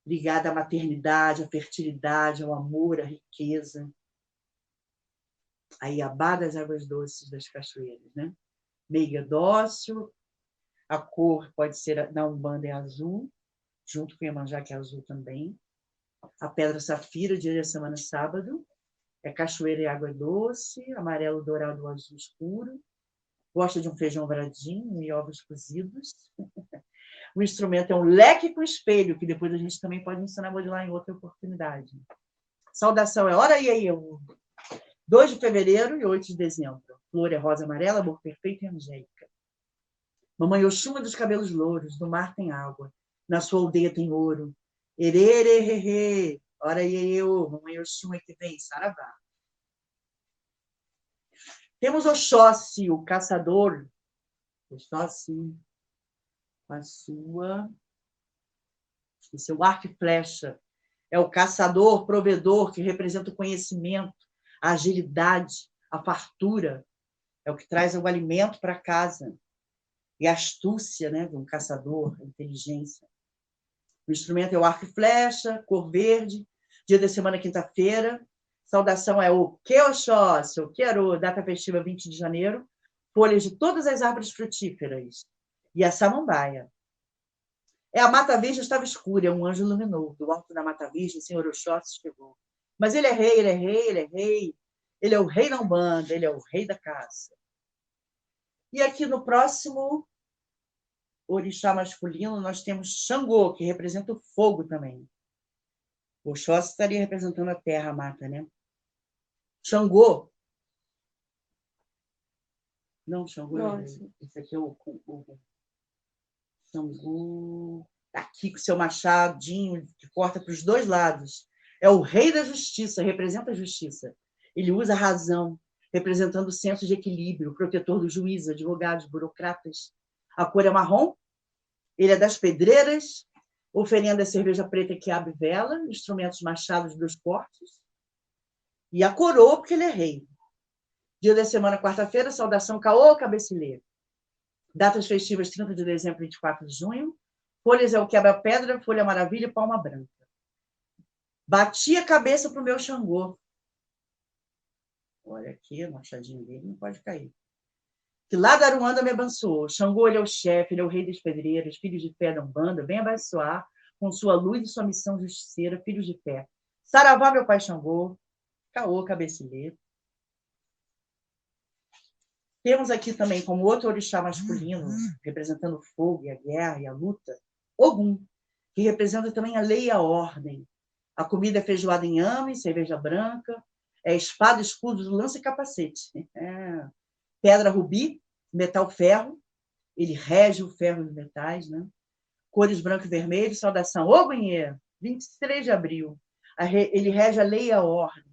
ligada à maternidade, à fertilidade, ao amor, à riqueza. A Iabá das águas doces das cachoeiras, né? Meiga dócil, a cor pode ser, na Umbanda, é azul, junto com Iemanjá, que é azul também. A pedra safira, dia da semana, sábado, é cachoeira e água doce, amarelo, dourado, azul escuro. Gosta de um feijão douradinho e ovos cozidos. O instrumento é um leque com espelho, que depois a gente também pode ensinar a modelar em outra oportunidade. Saudação é hora e aí, 2 de fevereiro e 8 de dezembro. Flor é rosa amarela, amor perfeito e angélica. Mamãe Oxuma dos cabelos louros, do mar tem água, na sua aldeia tem ouro. Ererê, ora e aí, mamãe Oxuma que vem, saravá. Temos Oxóssi, o caçador. Oxóssi, com a sua... o seu arco e flecha. É o caçador, provedor, que representa o conhecimento, a agilidade, a fartura. É o que traz o alimento para casa. E a astúcia, né, de um caçador, a inteligência. O instrumento é o arco e flecha, cor verde, dia da semana, quinta-feira. Saudação é o Queoxóssi, o Quero, data festiva 20 de janeiro. Folhas de todas as árvores frutíferas. E a samambaia. A Mata Virgem estava escura, um anjo iluminou. Do alto da Mata Virgem, o Senhor Oxóssi chegou. Mas ele é rei, ele é rei, ele é rei. Ele é o rei da Umbanda, ele é o rei da caça. E aqui no próximo orixá masculino, nós temos Xangô, que representa o fogo também. O Oxóssi estaria representando a terra, a mata, né? Xangô. Não, Xangô. Esse aqui é o Xangô. Aqui com seu machadinho, que corta para os dois lados. É o rei da justiça, representa a justiça. Ele usa a razão, representando o senso de equilíbrio, o protetor dos juízes, advogados, burocratas. A cor é marrom, ele é das pedreiras, oferenda a cerveja preta que abre vela, instrumentos machados dos cortes, e a coroa, porque ele é rei. Dia da semana, quarta-feira, saudação caô, cabecilê. Datas festivas 30 de dezembro e 24 de junho. Folhas é o quebra-pedra, folha maravilha e palma branca. Bati a cabeça para o meu Xangô. Olha aqui, o machadinho dele não pode cair. Que lá da Aruanda me abençoou. Xangô, ele é o chefe, ele é o rei das pedreiras, filhos de fé da Umbanda, vem abençoar com sua luz e sua missão justiceira, filhos de fé. Saravá, meu pai Xangô. Caô, cabecilê. Temos aqui também, como outro orixá masculino, representando o fogo e a guerra e a luta, Ogum, que representa também a lei e a ordem. A comida é feijoada em inhame, cerveja branca, é espada, escudo, lança e capacete. Pedra rubi, metal ferro, ele rege o ferro e os metais, né? Cores branco e vermelho, saudação. Ogunhê, 23 de abril. Ele rege a lei e a ordem.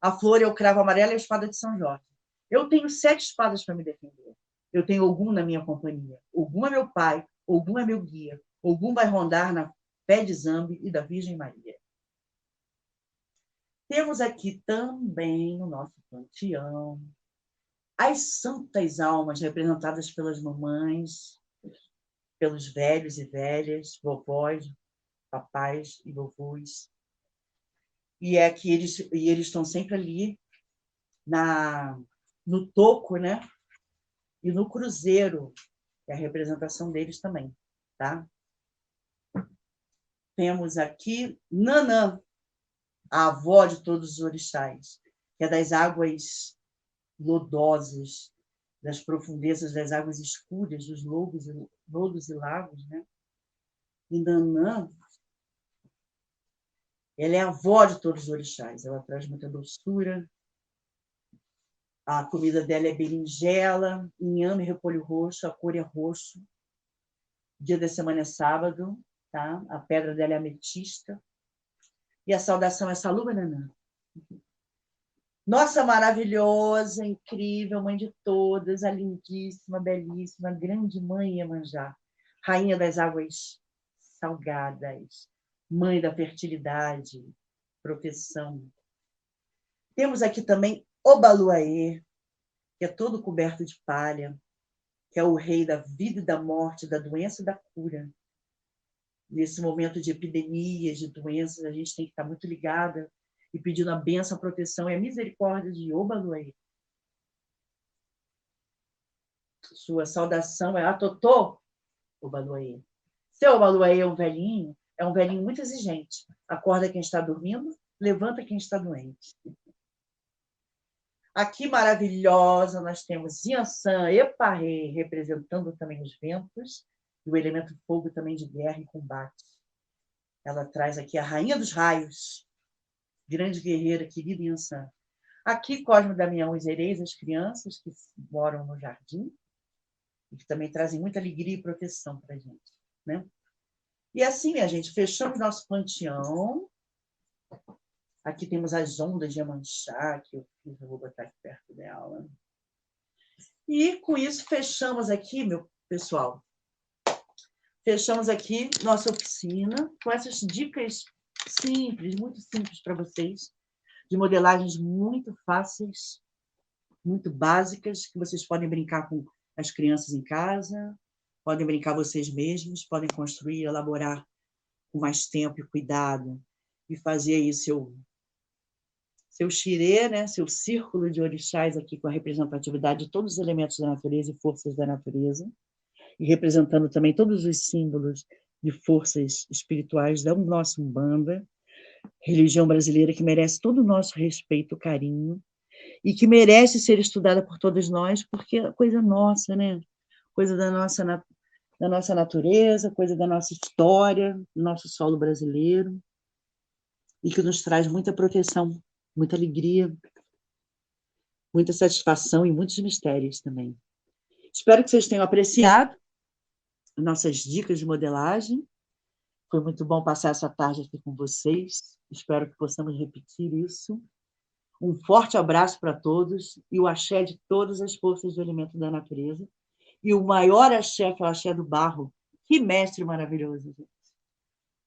A flor é o cravo amarelo e a espada de São Jorge. Eu tenho 7 espadas para me defender. Eu tenho Ogum na minha companhia. Ogum é meu pai, Ogum é meu guia. Ogum vai rondar na fé de Zambi e da Virgem Maria. Temos aqui também no nosso panteão as santas almas representadas pelas mamães, pelos velhos e velhas, vovós, papais e vovôs. E é que eles estão sempre ali no toco, né? E no cruzeiro, que é a representação deles também, tá? Temos aqui Nanã, a avó de todos os orixás, que é das águas lodosas, das profundezas das águas escuras, dos lodos e lagos, né? E Nanã, ela é a avó de todos os orixás, ela traz muita doçura. A comida dela é berinjela, inhame e repolho roxo, a cor é roxo. O dia da semana é sábado, tá? A pedra dela é ametista. E a saudação é Saluba Nanã. Nossa maravilhosa, incrível, mãe de todas, a lindíssima, belíssima, grande mãe Iemanjá, rainha das águas salgadas, mãe da fertilidade, proteção. Temos aqui também Obaluaê, que é todo coberto de palha, que é o rei da vida e da morte, da doença e da cura. Nesse momento de epidemias, de doenças, a gente tem que estar muito ligada e pedindo a bênção, a proteção e a misericórdia de Obaluaê. Sua saudação é Atotô, Obaluaê. Seu Obaluaê é um velhinho muito exigente. Acorda quem está dormindo, levanta quem está doente. Aqui, maravilhosa, nós temos Yansan Eparrê, representando também os ventos, e o elemento fogo também de guerra e combate. Ela traz aqui a rainha dos raios, grande guerreira, querida Yansan. Aqui, Cosme Damião e Zereis, as crianças que moram no jardim, e que também trazem muita alegria e proteção para a gente, né? E assim, minha gente, fechamos nosso panteão. Aqui temos as ondas de Iemanjá, que eu vou botar aqui perto dela. E com isso fechamos aqui, meu pessoal. Fechamos aqui nossa oficina com essas dicas simples, muito simples para vocês, de modelagens muito fáceis, muito básicas, que vocês podem brincar com as crianças em casa, podem brincar vocês mesmos, podem construir, elaborar com mais tempo e cuidado e fazer aí seu xirê, né? Seu círculo de orixás aqui com a representatividade de todos os elementos da natureza e forças da natureza, e representando também todos os símbolos de forças espirituais da nossa Umbanda, religião brasileira que merece todo o nosso respeito, carinho, e que merece ser estudada por todos nós, porque é coisa nossa, né? Coisa da nossa natureza, coisa da nossa história, do nosso solo brasileiro, e que nos traz muita proteção, muita alegria, muita satisfação e muitos mistérios também. Espero que vocês tenham apreciado nossas dicas de modelagem. Foi muito bom passar essa tarde aqui com vocês. Espero que possamos repetir isso. Um forte abraço para todos e o axé de todas as forças do elemento da natureza. E o maior axé, que é o axé do barro. Que mestre maravilhoso, gente.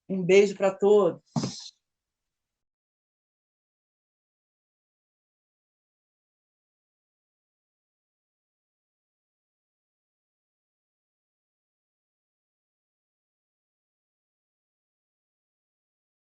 Um beijo para todos.